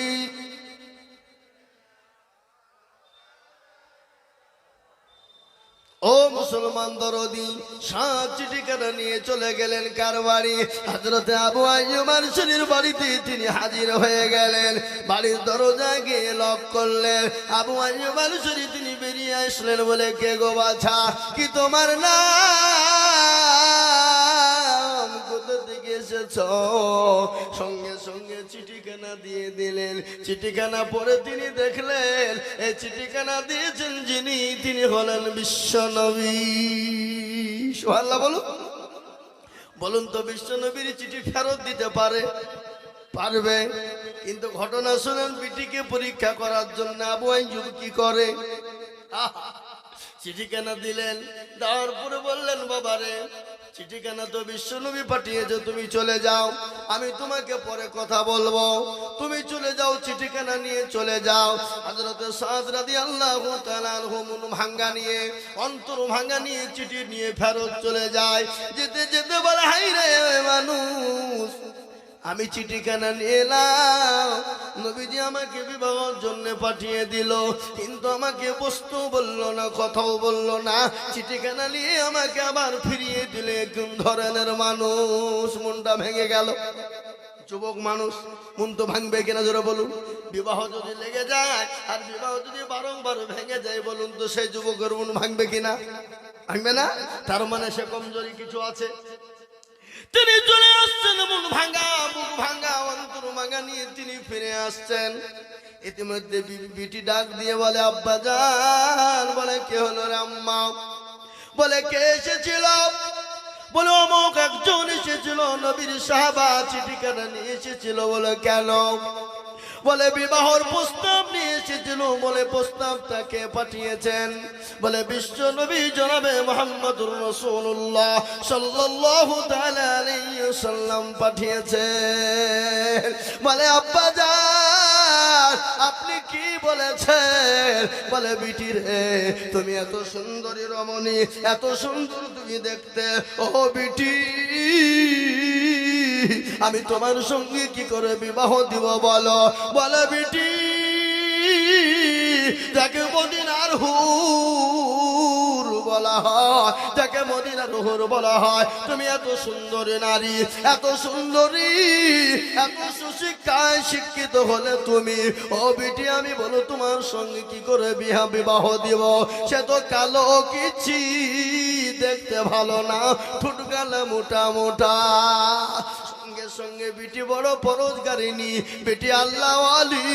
ও মুসলমান দরদি, সাত চিঠিখানা নিয়ে চলে গেলেন কার বাড়ি? হযরত আবু আইয়ুব আনসারীর বাড়িতে তিনি হাজির হয়ে গেলেন। বাড়ির দরজা গিয়ে লক করলেন। আবু আইয়ুব আনসারী তিনি বেরিয়ে আসলেন। বলে কে গো বাছা, কি তোমার নাম, কোথা থেকে এসেছ? সঙ্গে সঙ্গে চিঠিখানা দিয়ে দিলেন। চিঠিখানা পড়ে তিনি দেখলেন এই চিঠিখানা দিয়েছেন যিনি, তিনি হলেন বিশ্ব নবী। সুবহানাল্লাহ বলুন। বলুন তো বিশ্ব নবীর চিঠি ফেরত দিতে পারবে? কিন্তু ঘটনা শুনেন, বিটিকে পরীক্ষা করার জন্য আবু আইয়ুব কি করে, চিঠিখানা দিলেন। দেওয়ার পরে বললেন বাবারে চিঠিখানা তো বিশ্বনবী পাঠিয়েছে, তুমি চলে যাও, আমি তোমাকে পরে কথা বলবো, তুমি চলে যাও, চিঠিখানা নিয়ে চলে যাও। হযরত সাদ রাদিয়াল্লাহু তাআলা আনহু মন ভাঙ্গা নিয়ে, অন্তর ভাঙ্গা নিয়ে চিঠি নিয়ে ফেরত চলে যায়। যেতে যেতে বলে, হাই রে মানুষ, আমি চিঠিখানা নিয়ে এলাম, নবীজি আমাকে বিবাহের জন্য পাঠিয়ে দিল, কিন্তু আমাকে বস্তু বললো না, কথাও বললো না, চিঠিখানা নিয়ে আমাকে আবার ফিরিয়ে দিলে। কোন ধরনের মানুষ? মনটা ভেঙে গেল। যুবক মানুষ, মন তো ভাঙবে কিনা জোরে বলুন? বিবাহ যদি লেগে যায় আর বিবাহ যদি বারংবার ভেঙে যায়, বলুন তো সেই যুবকের মন ভাঙবে কিনা? ভাঙবে না? তার মানে সে কমজোরি কিছু আছে। তিনি চলে আসছেন মন ভাঙা, বুক ভাঙা, অন্তর ভাঙা নিয়ে তিনি ফিরে আসছেন। ইতিমধ্যে বিটি ডাক দিয়ে বলে, আব্বা জান। বলে, কে হলো রে আম্মা? বলে, কে এসেছিল? বলে, অমুক একজন এসেছিল, নবীর সাহাবা, চিঠিখানা নিয়ে এসেছিল। বলে, কেন? বলে, বিবাহর প্রস্তাব নিয়ে এসেছিল। বলে, প্রস্তাবটা কে পাঠিয়েছেন? বলে, বিশ্ব নবী জনাবে মুহাম্মদুর রাসূলুল্লাহ সাল্লাল্লাহু তাআলা আলাইহি ওয়াসাল্লাম পাঠিয়েছেন। বলে, আব্বা জান, আপনি কি বলেছেন? বলে, বিটি রে, তুমি এত সুন্দরী রমণী, এত সুন্দর তুমি দেখতে, ও বিটি, আমি তোমার সঙ্গে কি করে বিবাহ দিব বলো? বলে, বিটি, যাকে মদিনার হুর বলা হয়, যাকে মদিনার হুর বলা হয়, তুমি এত সুন্দরী নারী, এত সুন্দরী, এত সুশিক্ষায় শিক্ষিত হলে তুমি, ও বিটি, আমি বলো তোমার সঙ্গে কি করে বিবাহ দিব? সে তো কালো কিছি, দেখতে ভালো না, ঠোঁট গালে মোটা মোটা। সঙ্গে সঙ্গে বিটি বড় পরোজগারিনী, বিটি আল্লাহওয়ালি,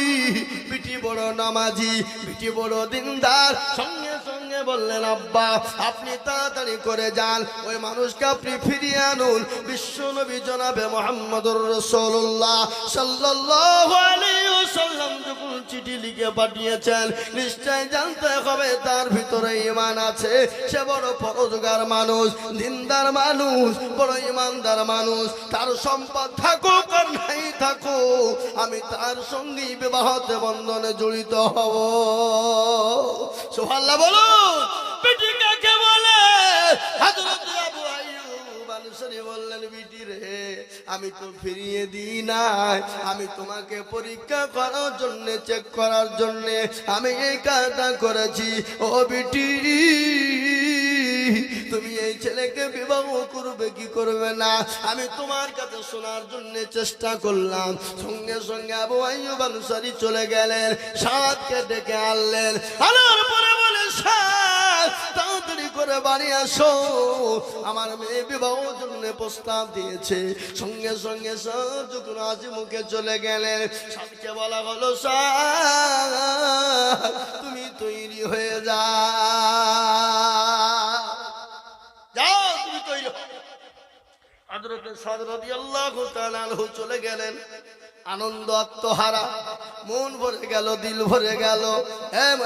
বিটি বড় নামাজি, বিটি বড় দিনদার। সঙ্গে সঙ্গে বললেন, আব্বা, আপনি তাড়াতাড়ি করে যান, ওই মানুষকে আপনি ফিরিয়ে আনুন। বিশ্ব নবী জনাবে মুহাম্মদুর রাসূলুল্লাহ সাল্লাল্লাহু আলাইহি ওয়াসাল্লাম যখন চিঠি লিখে পাঠিয়েছেন, নিশ্চয় জানতে হবে তার ভিতরে ঈমান আছে। সে বড় পরোজগার মানুষ, দিনদার মানুষ, বড় ঈমানদার মানুষ। তার সম্পদ থাকুক আর নাই থাকুক, আমি তার সঙ্গে বিবাহতে বন্ধনে জড়িত হব। সুবহানাল্লাহ বলুন। বিটি কাকে বলে? হযরত আবু আইয়ুব আনসারী বললেন, বিটি রে, আমি তো ফিরিয়ে দিই নাই, আমি তোমাকে পরীক্ষা করার জন্য, চেক করার জন্য আমি এই কাজটা করেছি। ও বিটি, তুমি এই ছেলেকে বিবাহ করবে কি করবে না, আমি তোমার কাছে শোনার জন্য চেষ্টা করলাম। সঙ্গে সঙ্গে আবু আইয়ুব আনসারী চলে গেলেন, সাদকে ডেকে আনলেন। আনার পরে বলে, সাদ, তাড়াতাড়ি করে বাড়ি আসো, আমার মেয়ে বিবাহের জন্য প্রস্তাব দিয়েছে। সঙ্গে সঙ্গে সাদ যখন হাসি মুখে চলে গেলেন, সাদকে বলা হলো, সাদ, তুমি তৈরি হয়ে যাও, তুমি তৈরি হও। হযরত সাদ রাদিয়াল্লাহু তাআলা আনহু চলে গেলেন, আনন্দ আত্মহারা, মন ভরে গেল, দিল ভরে গেল।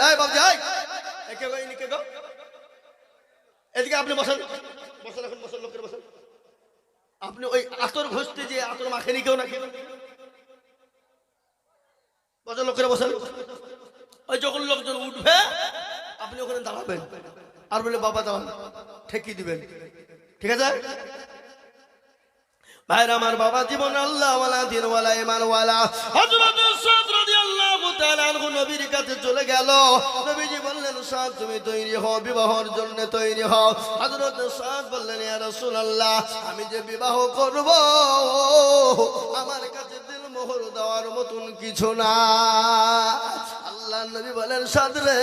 এই বাবজি, একে গো, ইনি কে গো? এদিকে আপনি বসেন, বসেন, এখন বসেন, লোকের বসেন। আপনি ওই আতর ঘষতে যে আতর মাখেনি কেউ নাকি? বসেন, লোকের বসেন। ওই যখন লোকজন উঠবে, আপনি ওখানে দাঁড়াবেন আর বলে, বাবা দাঁড়ান, ঠেকিয়ে দিবেন, ঠিক আছে? ভাইরা আমার, বাবা জীবন আল্লাহওয়ালা, দিনওয়ালা, ঈমানওয়ালা। হযরত সাদ রাদিয়াল্লাহু তাআলা আনহু নবীর কাছে চলে গেল। নবীজি বললেন, সাদ, তুমি তৈরি হও, বিবাহের জন্য তৈরি হও। হযরত সাদ বললেন, ইয়া রাসূলুল্লাহ, আমি যে বিবাহ করব, আমার কাছে দিল মোহর দেওয়ার মতন কিছু না। আল্লাহ নবী বলেন, সাদ রে,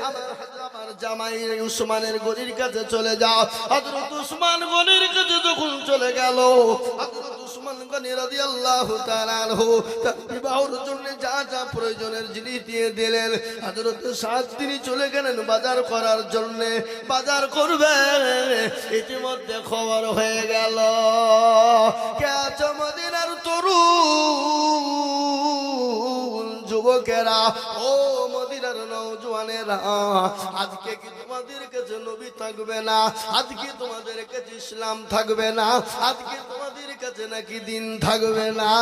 আমার জামাই উসমানের গনির কাছে চলে যাও। হযরত উসমান গনির কাছে যখন চলে গেল, হযরত উসমান গনি রাদিয়াল্লাহু তাআলা আনহু তার বিবাহের জন্য যা যা প্রয়োজনের জিনিস দিয়ে দিলেন। হযরত সাদ তিনি চলে গেলেন বাজার করার জন্য, বাজার করবে। ইতিমধ্যে খবর হয়ে গেল, কে আছো মদিনার তরুণ যুবকেরা, ও মদিনার নওজওয়ানেরা, আজকে কি তোমাদের কাছে নবী থাকবে না? আজকে তোমাদের কাছে ইসলাম থাকবে না? আজকে তোমাদের কাছে নাকি দিন থাকবে না?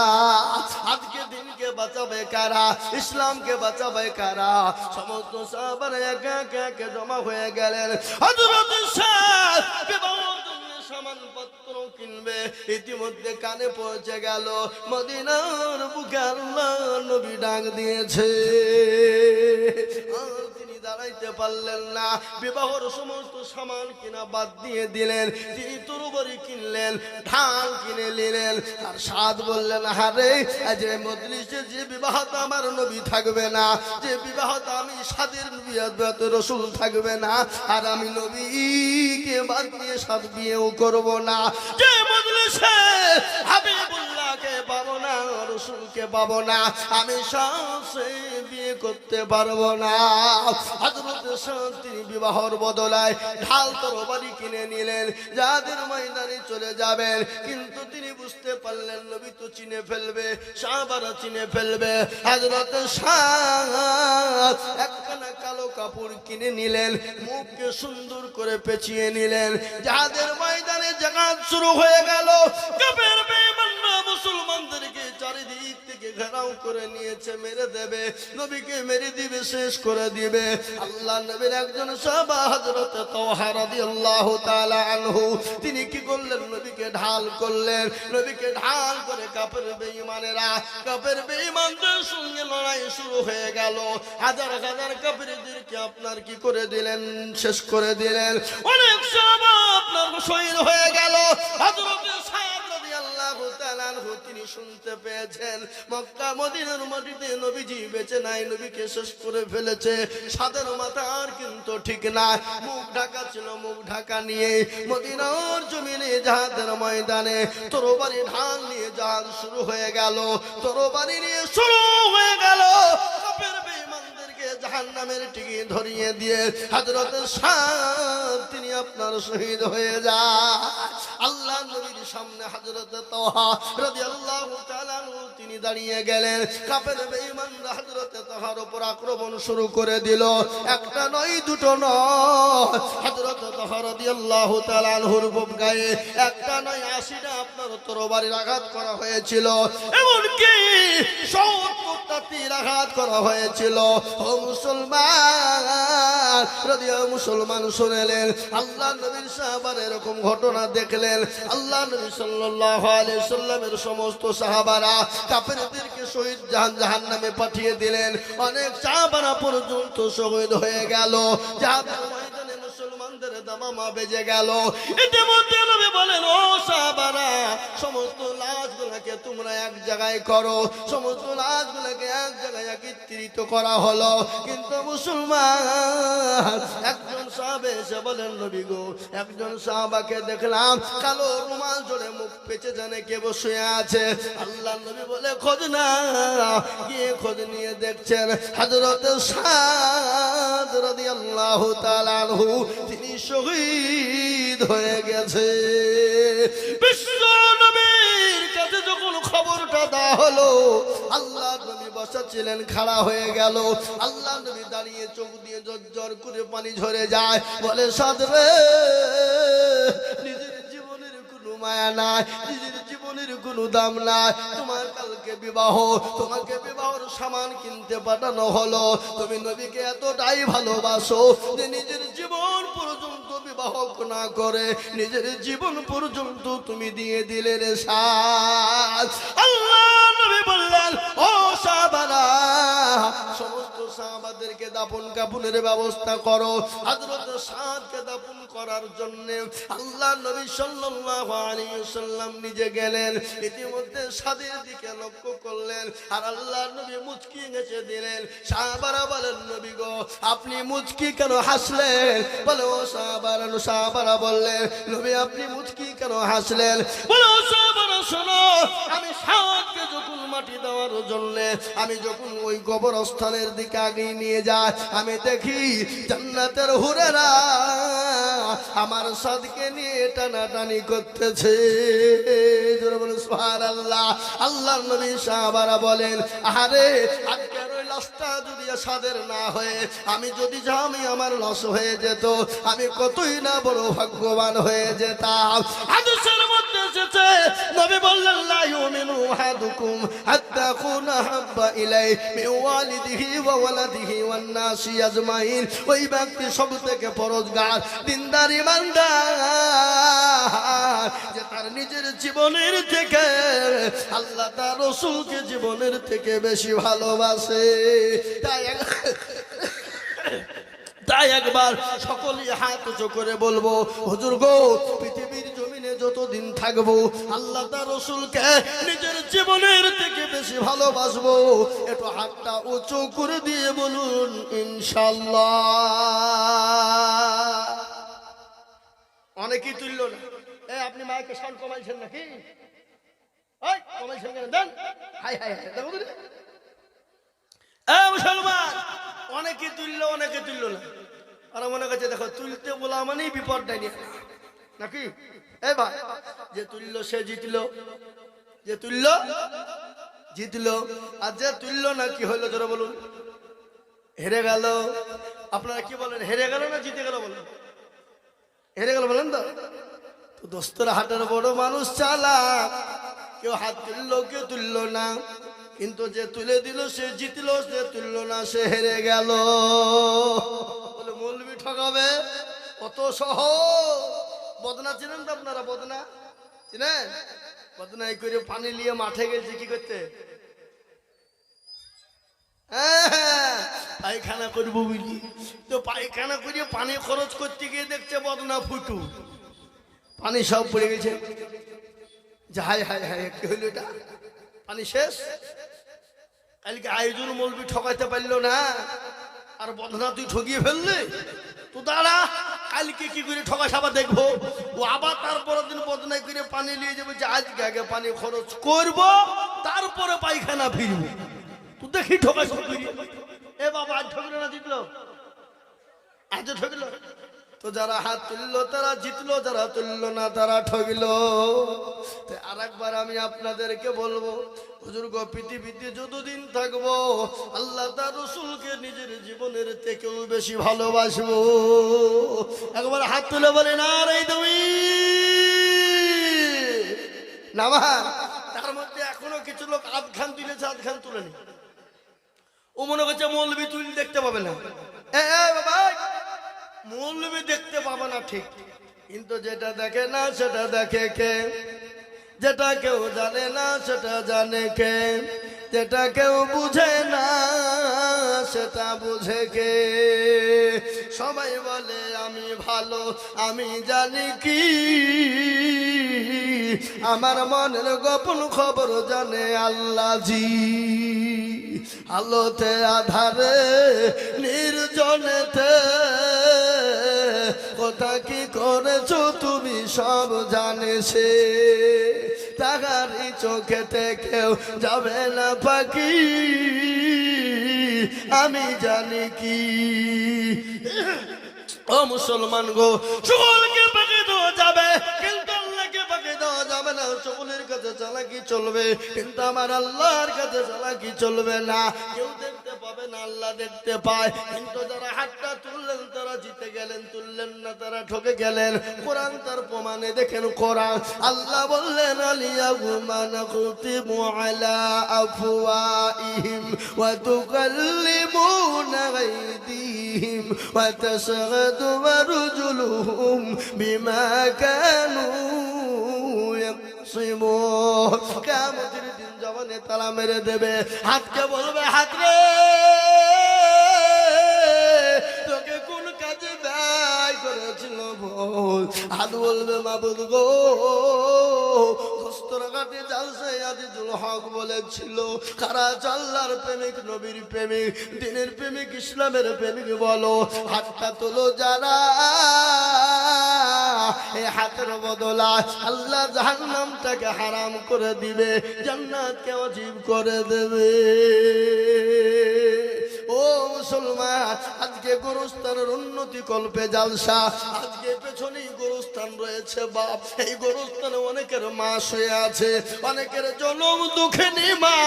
আজকে দিনকে বাঁচাবে কারা? ইসলামকে বাঁচাবে কারা? সমস্ত সাহাবারা একে একে একে জমা হয়ে গেলেন। হযরত সাদ বিবাহের জন্য সামানপত্র কিনবে, ইতিমধ্যে কানে পৌঁছে গেল মদিনার বুকে আল্লাহর নবী ডাক দিয়েছে। আর তিনি দাঁড়াইতে পারলেন না, বিবাহের সমস্ত সামান কিনা বাদ দিয়ে দিলেন। তিনি তরবারি কিনলেন, ঢাল কিনে নিলেন। আর সাদ বললেন, আরে আজ এই মজলিসে যে বিবাহটা আমার নবী থাকবে না, যে বিবাহটা আমি সাদের বিয়াত রাসূল থাকবে না, আর আমি নবীকে বাদ দিয়ে সাদ বিয়েও করব না, যে মজলিসে হাবিবুল্লাহকে পাবো না, রাসূলকে পাবো না, আমি সাথে বিয়ে করতে পারবো না। হযরত সাদ তিনি বিবাহর বদলায় ঢাল তরবারি কিনে নিলেন, যাদের ময়দানে চলে যাবেন। কিন্তু তিনি বুঝতে পারলেন নবী তো চিনে ফেলবে, সাহাবারা চিনে ফেলবে। হযরত সাদ একখানা কালো কাপড় কিনে নিলেন, মুখকে সুন্দর করে পেঁচিয়ে নিলেন। যাদের ময়দানে জাগাত শুরু হয়ে গেল, কাফের বেঈমানরা মুসলমানদেরকে চারিদিক থেকে ঘেরাও করে নিয়েছে, মেরে দেবে, নবীকে মেরে দিবে, শেষ করে দিবে। আল্লাহ নবীর একজন সাহাবা হযরত তাওহা রাদিয়াল্লাহু তাআলা আনহু, তিনি কি করলেন? নবীকে ঢাল করলেন। নবীকে ঢাল করে কাফের বেঈমানেরা, কাফের বেঈমানদের সঙ্গে লড়াই শুরু হয়ে গেল। হাজার হাজার কাফেরদেরকে আপনার কি করে দিলেন? শেষ করে দিলেন। অনেক সাহাবা আপনার শহীদ হয়ে গেল। হযরত সাদ রাদিয়াল্লাহু তাআলা আনহু তিনি শুনতে পেয়েছেন মক্কা মদিনার মাটিতে নবীজি বেঁচে নাই, নবীকে শেষ করে ফেলেছে। সাদের মাথা আর কিন্তু ঠিক না, মুখ ঢাকা ছিল, মুখ ঢাকা নিয়ে মদিনার জমিনে জাহাদের ময়দানে তরবারি ঢাল নিয়ে জাহাজ শুরু হয়ে গেল। তরবারি নিয়ে শুরু হয়ে গেল। কাফের বেঈমানদেরকে জাহান্নামের টিকি ধরিয়ে দিয়ে হযরত সাদ তিনি আপনার শহীদ হয়ে যায়। আল্লাহ নবীর সামনে হযরত তাওহা রাদিয়াল্লাহু তাআলা আনহু তিনি দাঁড়িয়ে গেলেন। কাফের বেঈমানরা হযরত তাওহার উপর আক্রমণ শুরু করে দিল। একটা নয়, দুটো নয়, হযরত তাওহা রাদিয়াল্লাহু তাআলা আনহুর গায়ে একটা নয় 80টা আপনার তরবারির আঘাত করা হয়েছিল, এমনকি 70টা তীর আঘাত করা হয়েছিল। ও মুসলমান, মুসলমান শুনেলেন, আল্লাহ নবীর সাহাবারা এরকম ঘটনা দেখলেন। আল্লাহ নবী সাল্লাল্লাহু আলাইহি সাল্লামের সমস্ত সাহাবারা কাফেরদেরকে শহীদ জাহান্নামে পাঠিয়ে দিলেন। অনেক সাহাবারা পর্যন্ত শহীদ হয়ে গেল। যাদের ময়দানে মুসলমানদের দামামা বেজে গেল। ইতিমধ্যে নবী বলেন, ও সাহাবারা, সমস্ত লাশগুলোকে তোমরা এক জায়গায় করো। সমস্ত লাশগুলোকে এক জায়গায় একত্রিত করা হলো। কিন্তু মুসলমান একজন সাহাবা এসে বলেন, নবী গো, একজন সাহাবাকে দেখলাম কালো রুমাল জড়ে মুখ পেঁচে জানে কে বসে আছে। আল্লাহ নবী বলে, খোঁজ না। গিয়ে খোঁজ নিয়ে দেখছেন হযরত সাদ রাদিয়াল্লাহু তাআলা আনহু তিনি শহীদ হয়ে গেছে। বিশ্ব নবীর কাছে যখন খবরটা দেওয়া হলো, আল্লাহ নবী বসা ছিলেন, খাড়া হয়ে গেল। আল্লাহ নবী দাঁড়িয়ে চোখ দিয়ে ঝরঝর করে পানি ঝরে যায়। বলে, সাদ রে, নিজের জীবনের কোনো মায়া নাই, নিজের জীবনের কোনো দাম নাই। তোমার কালকে বিবাহ, তোমাকে বিবাহের সামান কিনতে পাঠানো হলো। তুমি নবীকে এতটাই ভালোবাসো যে নিজের জীবন পর্যন্ত বিবাহ না করে নিজের জীবন পর্যন্ত তুমি দিয়ে দিলে রে সাদ। আল্লাহ নবী বললেন, ও সাহাবারা, সমস্ত সাহাবাদেরকে দাফন কাফনের ব্যবস্থা করো। হযরত সাদকে দাফন করার জন্য আল্লাহ নবী সাল্লাল্লাহু আলাইহি ওয়াসাল্লাম নিজে গেলেন। ইতিমধ্যে সাদের দিকে লক্ষ্য করলেন, আর আল্লাহ নবী মুচকি হেসে দিলেন। সাহাবারা বলেন, নবী গো, আপনি মুচকি কেন হাসলেন? বলে, ও সাহাবারা বললেন, নবী আপনি মুচকি কেন হাসলেন? বলে, ও সাহাবারা শোনো, আমি সাদকে যখন মাটি দেওয়ার জন্য আমি যখন ওই কবরস্থানের দিকে আগিয়ে নিয়ে যাই, আমি দেখি জান্নাতের হুরেরা আমার সাদকে নিয়ে টানাটানি করতেছে। জোরে বলে সুবহানাল্লাহ। আল্লাহর নবী সাহাবারা বলেন, আরে আজকের ওই কাজটা যদি সাদের না হয়ে আমি যদি আমি আমার লস হয়ে যেত, আমি কতই না বড় ভাগ্যবান হয়ে যেতাম। হাদিসের মধ্যে এসেছে, নবী বললেন লা ইউমিনু আহাদুকুম হাত্তা আকুনা হাব্বা ইলাই মিন ওয়ালিদিহি ওয়া ওয়ালাদিহি ওয়ান নাসি আজমাইন। ওই ব্যক্তি সবথেকে পরহেজগার, দিনদার, ঈমানদার, যে তার নিজের জীবনের থেকে আল্লাহ তার রাসূলকে জীবনের থেকে বেশি ভালোবাসে। তাই একবার সকলেই হাত উঁচু করে বলবো, হুজুর গো, পৃথিবীর জমিনে যতদিন থাকবো আল্লাহ তার রাসূলকে নিজের জীবনের থেকে বেশি ভালোবাসবো। একটু হাতটা উঁচু করে দিয়ে বলুন ইনশাআল্লাহ। অনেকেই তুলল না। আপনি মাইকে সাউন্ড কমাইছেন নাকি? কমাইছেন কেন? দেন। হাই হাই হাই, দেখো তো মুসলমান, অনেকে তুললো অনেকে তুলল না। আর মনে করছে দেখো তুলতে বলা মানেই বিপদ ডাইনি নাকি? এই ভাই, যে তুললো সে জিতলো, যে তুললো জিতলো, আর যে তুললো না কি হইলো জোরে বলুন? হেরে গেল। আপনারা কি বলেন, হেরে গেল না জিতে গেল বলেন? হেরে গেল বলেন তো? দোস্তর হাটের বড় মানুষ চালাক, কেউ হাত তুললো কেউ তুললো না, কিন্তু যে তুলে দিল সে জিতলো, যে তুললো না সে হেরে গেল। বলে মৌলবি ঠকাবে কত সহজ। বদনা চিনেন তো আপনারা? বদনা চিনেন? বদনা এই করে পানি নিয়ে মাঠে গেছে কি করতে? পায়খানা করবো বুঝলি, তো পায়খানা করিয়ে পানি খরচ করতে গিয়ে দেখছে বদনা ফুটু, পানি সব পড়ে গেছে। হাই হাই হাই, কি হইল এটা? পানি শেষ। কালকে আয়োজন মৌলবি ঠকাইতে পারলো না, আর বদনা তুই ঠকিয়ে ফেললি। তো দাঁড়া, কালকে কি করে ঠকা সাবা দেখবো। ও আবার তারপরের দিন বদনাই করে পানি নিয়ে যাবে, যে আজকে আগে পানি খরচ করব তারপরে পায়খানা ফিরবো। তুই দেখি ঠকাই সব। এ বাবা, আজ ঠকলো না জিতলো? আজ ঠকলো। তো যারা হাত তুললো তারা জিতলো, যারা তুললো না তারা ঠকলো। আর একবার আমি আপনাদেরকে বলবো, হুজুর গো, পৃথিবীতে যতদিন থাকবো আল্লাহ তার রাসূলকে নিজের জীবনের থেকেও বেশি ভালোবাসবো। একবার হাত তুলে বলেন আর এই তুমি নামা। তার মধ্যে এখনো কিছু লোক আধখান তুলেছে, আধখান তুলেনি। ও মনে করছে মৌলবি তুল দেখতে পাবে না। বাবা, মৌলবি দেখতে পাবে না ঠিক, কিন্তু যেটা দেখে না সেটা দেখে কে? যেটা কেউ জানে না সেটা জানে কে? যেটা কেউ বুঝে না সেটা বুঝে কে? সবাই বলে আমি ভালো, আমি জানি কি, আমার মনের গোপন খবর জানে আল্লাহ জি। আলোতে আধারে নির্জনেতে কথা কি করেছো তুমি সব জানে সে। তাহারি চোখেতে কেউ যাবে না পাখি, আমি জানি কি। ও মুসলমান গো, সকলকে পাখি দেওয়া যাবে কিন্তু আল্লাহকে পাখি দেওয়া যাবে না। সকলের কাছে চালাকি চলবে কিন্তু আমার আল্লাহর কাছে চালাকি চলবে না। কেউ দেখতে পাবে না, আল্লাহ দেখতে পায়। কিন্তু যারা হাতটা তুললেন তারা জিতে গেলেন, তুললেন না তারা ঠকে গেলেন। কোরআন তার প্রমাণে দেখেন, কোরআন আল্লাহ বললেন আলিয়াহুমা নাকুতিমু আলা আফওয়াইহিম ওয়া তুকাল্লিমুনা আইদিহিম ওয়া তাশহাদু আরজুলুহুম বিমা কানু ইয়াকসিবুন। কিয়ামতের দিন জবানে তালা মেরে দেবে, হাতকে বলবে হাত রে তোকে কোন কাজে ব্যয় করেছিল বল। হাত বলবে মাবুদ গো, ঘাটে জালসে আজিজুল হক বলেছিল, কারা আল্লাহর প্রেমিক, নবীর প্রেমিক, দিনের প্রেমিক, ইসলামের প্রেমিক বলো। হাতটা তোলো যারা, এই হাতের বদলা আল্লাহ জাহান্নামটাকে হারাম করে দিবে, জান্নাতকে ওয়াজিব করে দেবে। ও মুসলমান, আজকে আজকে গোরস্থানের উন্নতি কল্পে জালসা, আজকে পেছনেই গোরস্থান রয়েছে বাপ। এই গোরস্থানে অনেকের মা শুয়ে আছে, অনেকের জনম দুঃখিনী মা,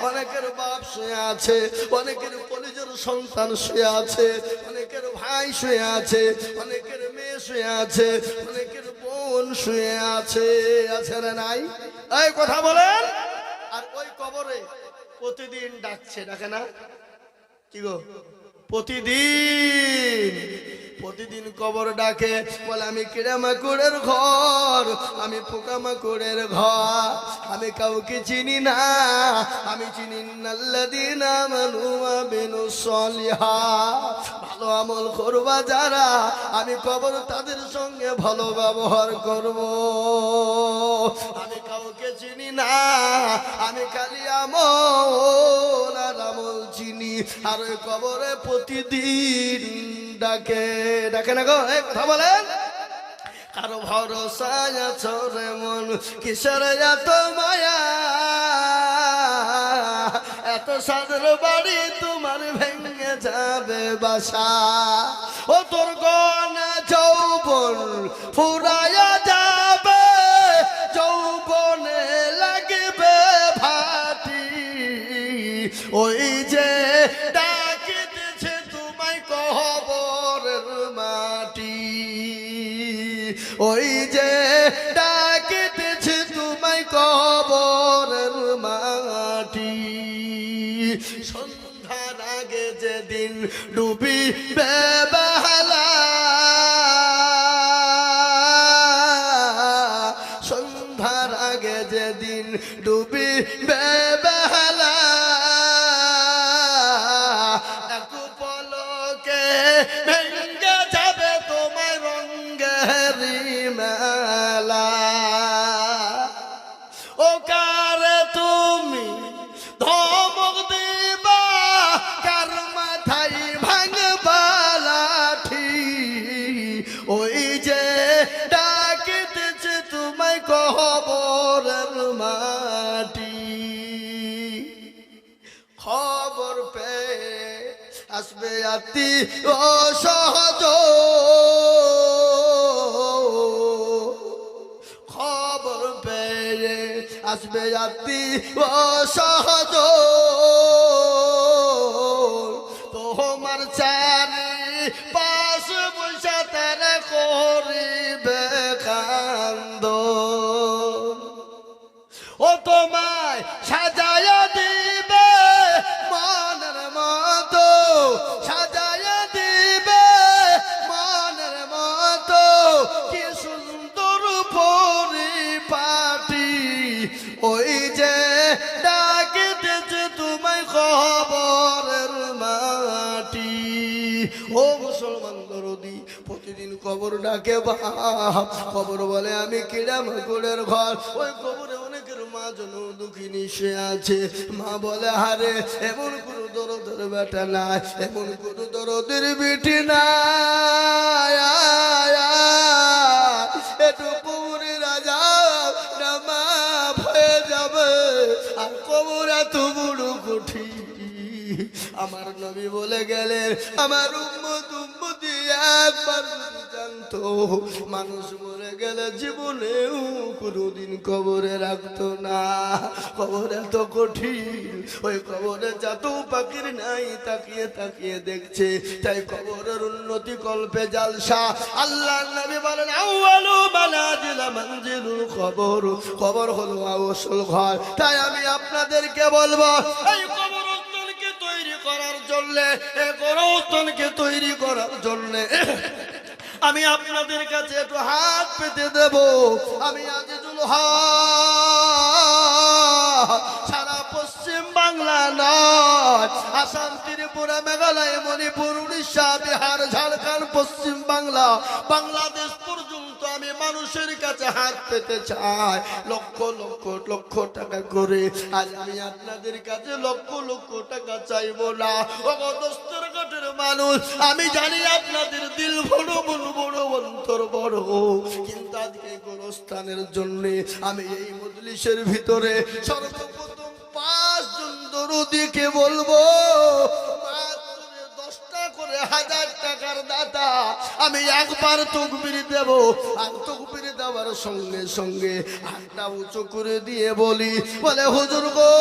অনেকের বাপ শুয়ে আছে, অনেকের কলেজের সন্তান শুয়ে আছে, অনেকের ভাই শুয়ে আছে, অনেকের মেয়ে শুয়ে আছে, অনেকের বোন শুয়ে আছে। আছে না নাই? এই কথা বলেন। আর ওই কবরে প্রতিদিন ডাকছে, ডাকে না? কি গো, প্রতিদিন কবর ডাকে, বলে আমি কিড়ামাকুড়ের ঘর, আমি পোকামাকুড়ের ঘর, আমি কাউকে চিনি না, আমি চিনি নাল্লাযীনা আমানু ওয়া আমিলুস সলিহাত। ভালো আমল করবা যারা, আমি কবর তাদের সঙ্গে ভালো ব্যবহার করব। আমি কাউকে চিনি না, আমি খালি আমল আর আমল চিনি। আর ওই কবরে প্রতিদিন ডাকে, ডাকে না গো? এই কথা বলেন। কারো ভরসা আছো রে মন, কিসের এত মায়া, এত সাদের বাড়ি তোমার ভেঙে যাবে বাসা। ও তোর গনা যৌবন ফুরায়া যাবে, যৌবনে লাগবে ভাটি, ওই যে ডাকিতেছে তোমায় কবরের মাটি, ওই যে ডাকিতেছে তোমায় কবরের মাটি। সন্ধ্যার আগে যেদিন ডুবিবে বেলা, সন্ধ্যার আগে যেদিন ডুবিবে বেলা, এক পলকে ভেঙে যাবে তোমায় রঙ্গেরি মেলা। ও কারে তুমি ধমক দিবা, কার মাথায় ভাঙবা লাঠি, ওই যে ডাকিতেছে তোমায় কবরের মাটি। খবর পেয়ে আসবে আতি ও সহজ, খবর পেয়ে আসবে আতি ও সহজ, তোমার চারি পাশ বৈশা তারা করিবে কান্দ। ও তোমায় সাজায়া দিবে মনের মতো, সাজায়া দিবে মনের মতো, কি সুন্দর পরিপাটি, ওই যে ডাকিতেছে তোমায় কবরের মাটি। ও মুসলমান দরদি, প্রতিদিন কবর ডাকে বাপ। কবর বলে আমি কিড়ামাকুড়ের ঘর, ওই কবরে অনেকের মা জন দুঃখিনী সে আছে। মা বলে হারে এমন কোন দরদের বেটা নাই, এমন কোন দরদের বিটি নাই, একটু কবরে রাজা নামা হয়ে যাবে। আর কবর এত বড় কঠিন, আমার নবী বলে গেলেন আমার উম্মত উম্মতি একবার যদি জানতো, মানুষ মরে গেলে জীবনেও কোনোদিন কবরে রাখতো না। কবর এত কঠিন, ওই কবরে যত পাখির নাই তাকিয়ে তাকিয়ে দেখছে। তাই কবরের উন্নতি কল্পে জালসা। আল্লাহ নবী বলেন আউয়ালু মানাজিল মানজিলুল কবর, কবর হলো আসল ঘর। তাই আমি আপনাদেরকে বলবো এই কবরস্থানকে তৈরি করার জন্য, এই কবরস্থানকে তৈরি করার জন্য আমি আপনাদের কাছে একটু হাত পেতে দেব। আমি আজিজুল হক সারা পশ্চিম বাংলা নয়, আসাম, ত্রিপুরা, মেঘালয়, মণিপুর, উড়িষ্যা, বিহার, ঝাড়খণ্ড, পশ্চিম বাংলা, বাংলাদেশ পর্যন্ত আমি মানুষের কাছে হাত পেতে চাই। লক্ষ লক্ষ লক্ষ টাকা করে আজ আমি আপনাদের কাছে লক্ষ লক্ষ টাকা চাইবো না। অগদস্তর ঘটের মানুষ, আমি জানি আপনাদের দিল বড় বড় বড়, অন্তর বড়, কিন্তু আজকে গোরস্থানের জন্য আমি এই মজলিসের ভিতরে সর্বপ্রথম 5 জন দরদীকে বলবো, মাত্র 1000 টাকার দাতা, আমি একবার তকবীর দেব, আর তকবীর দেওয়ার সঙ্গে সঙ্গে হাতটা উঁচু করে দিয়ে বলি, বলে হুজুর গো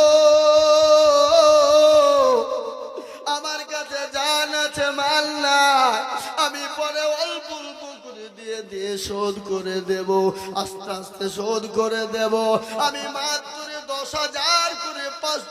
আমার কাছে জান আছে মাল না, আমি পরে অল্প অল্প করে দিয়ে দিয়ে শোধ করে দেব, আস্তে আস্তে শোধ করে দেব, আমি মাত্র 10,000 করে 5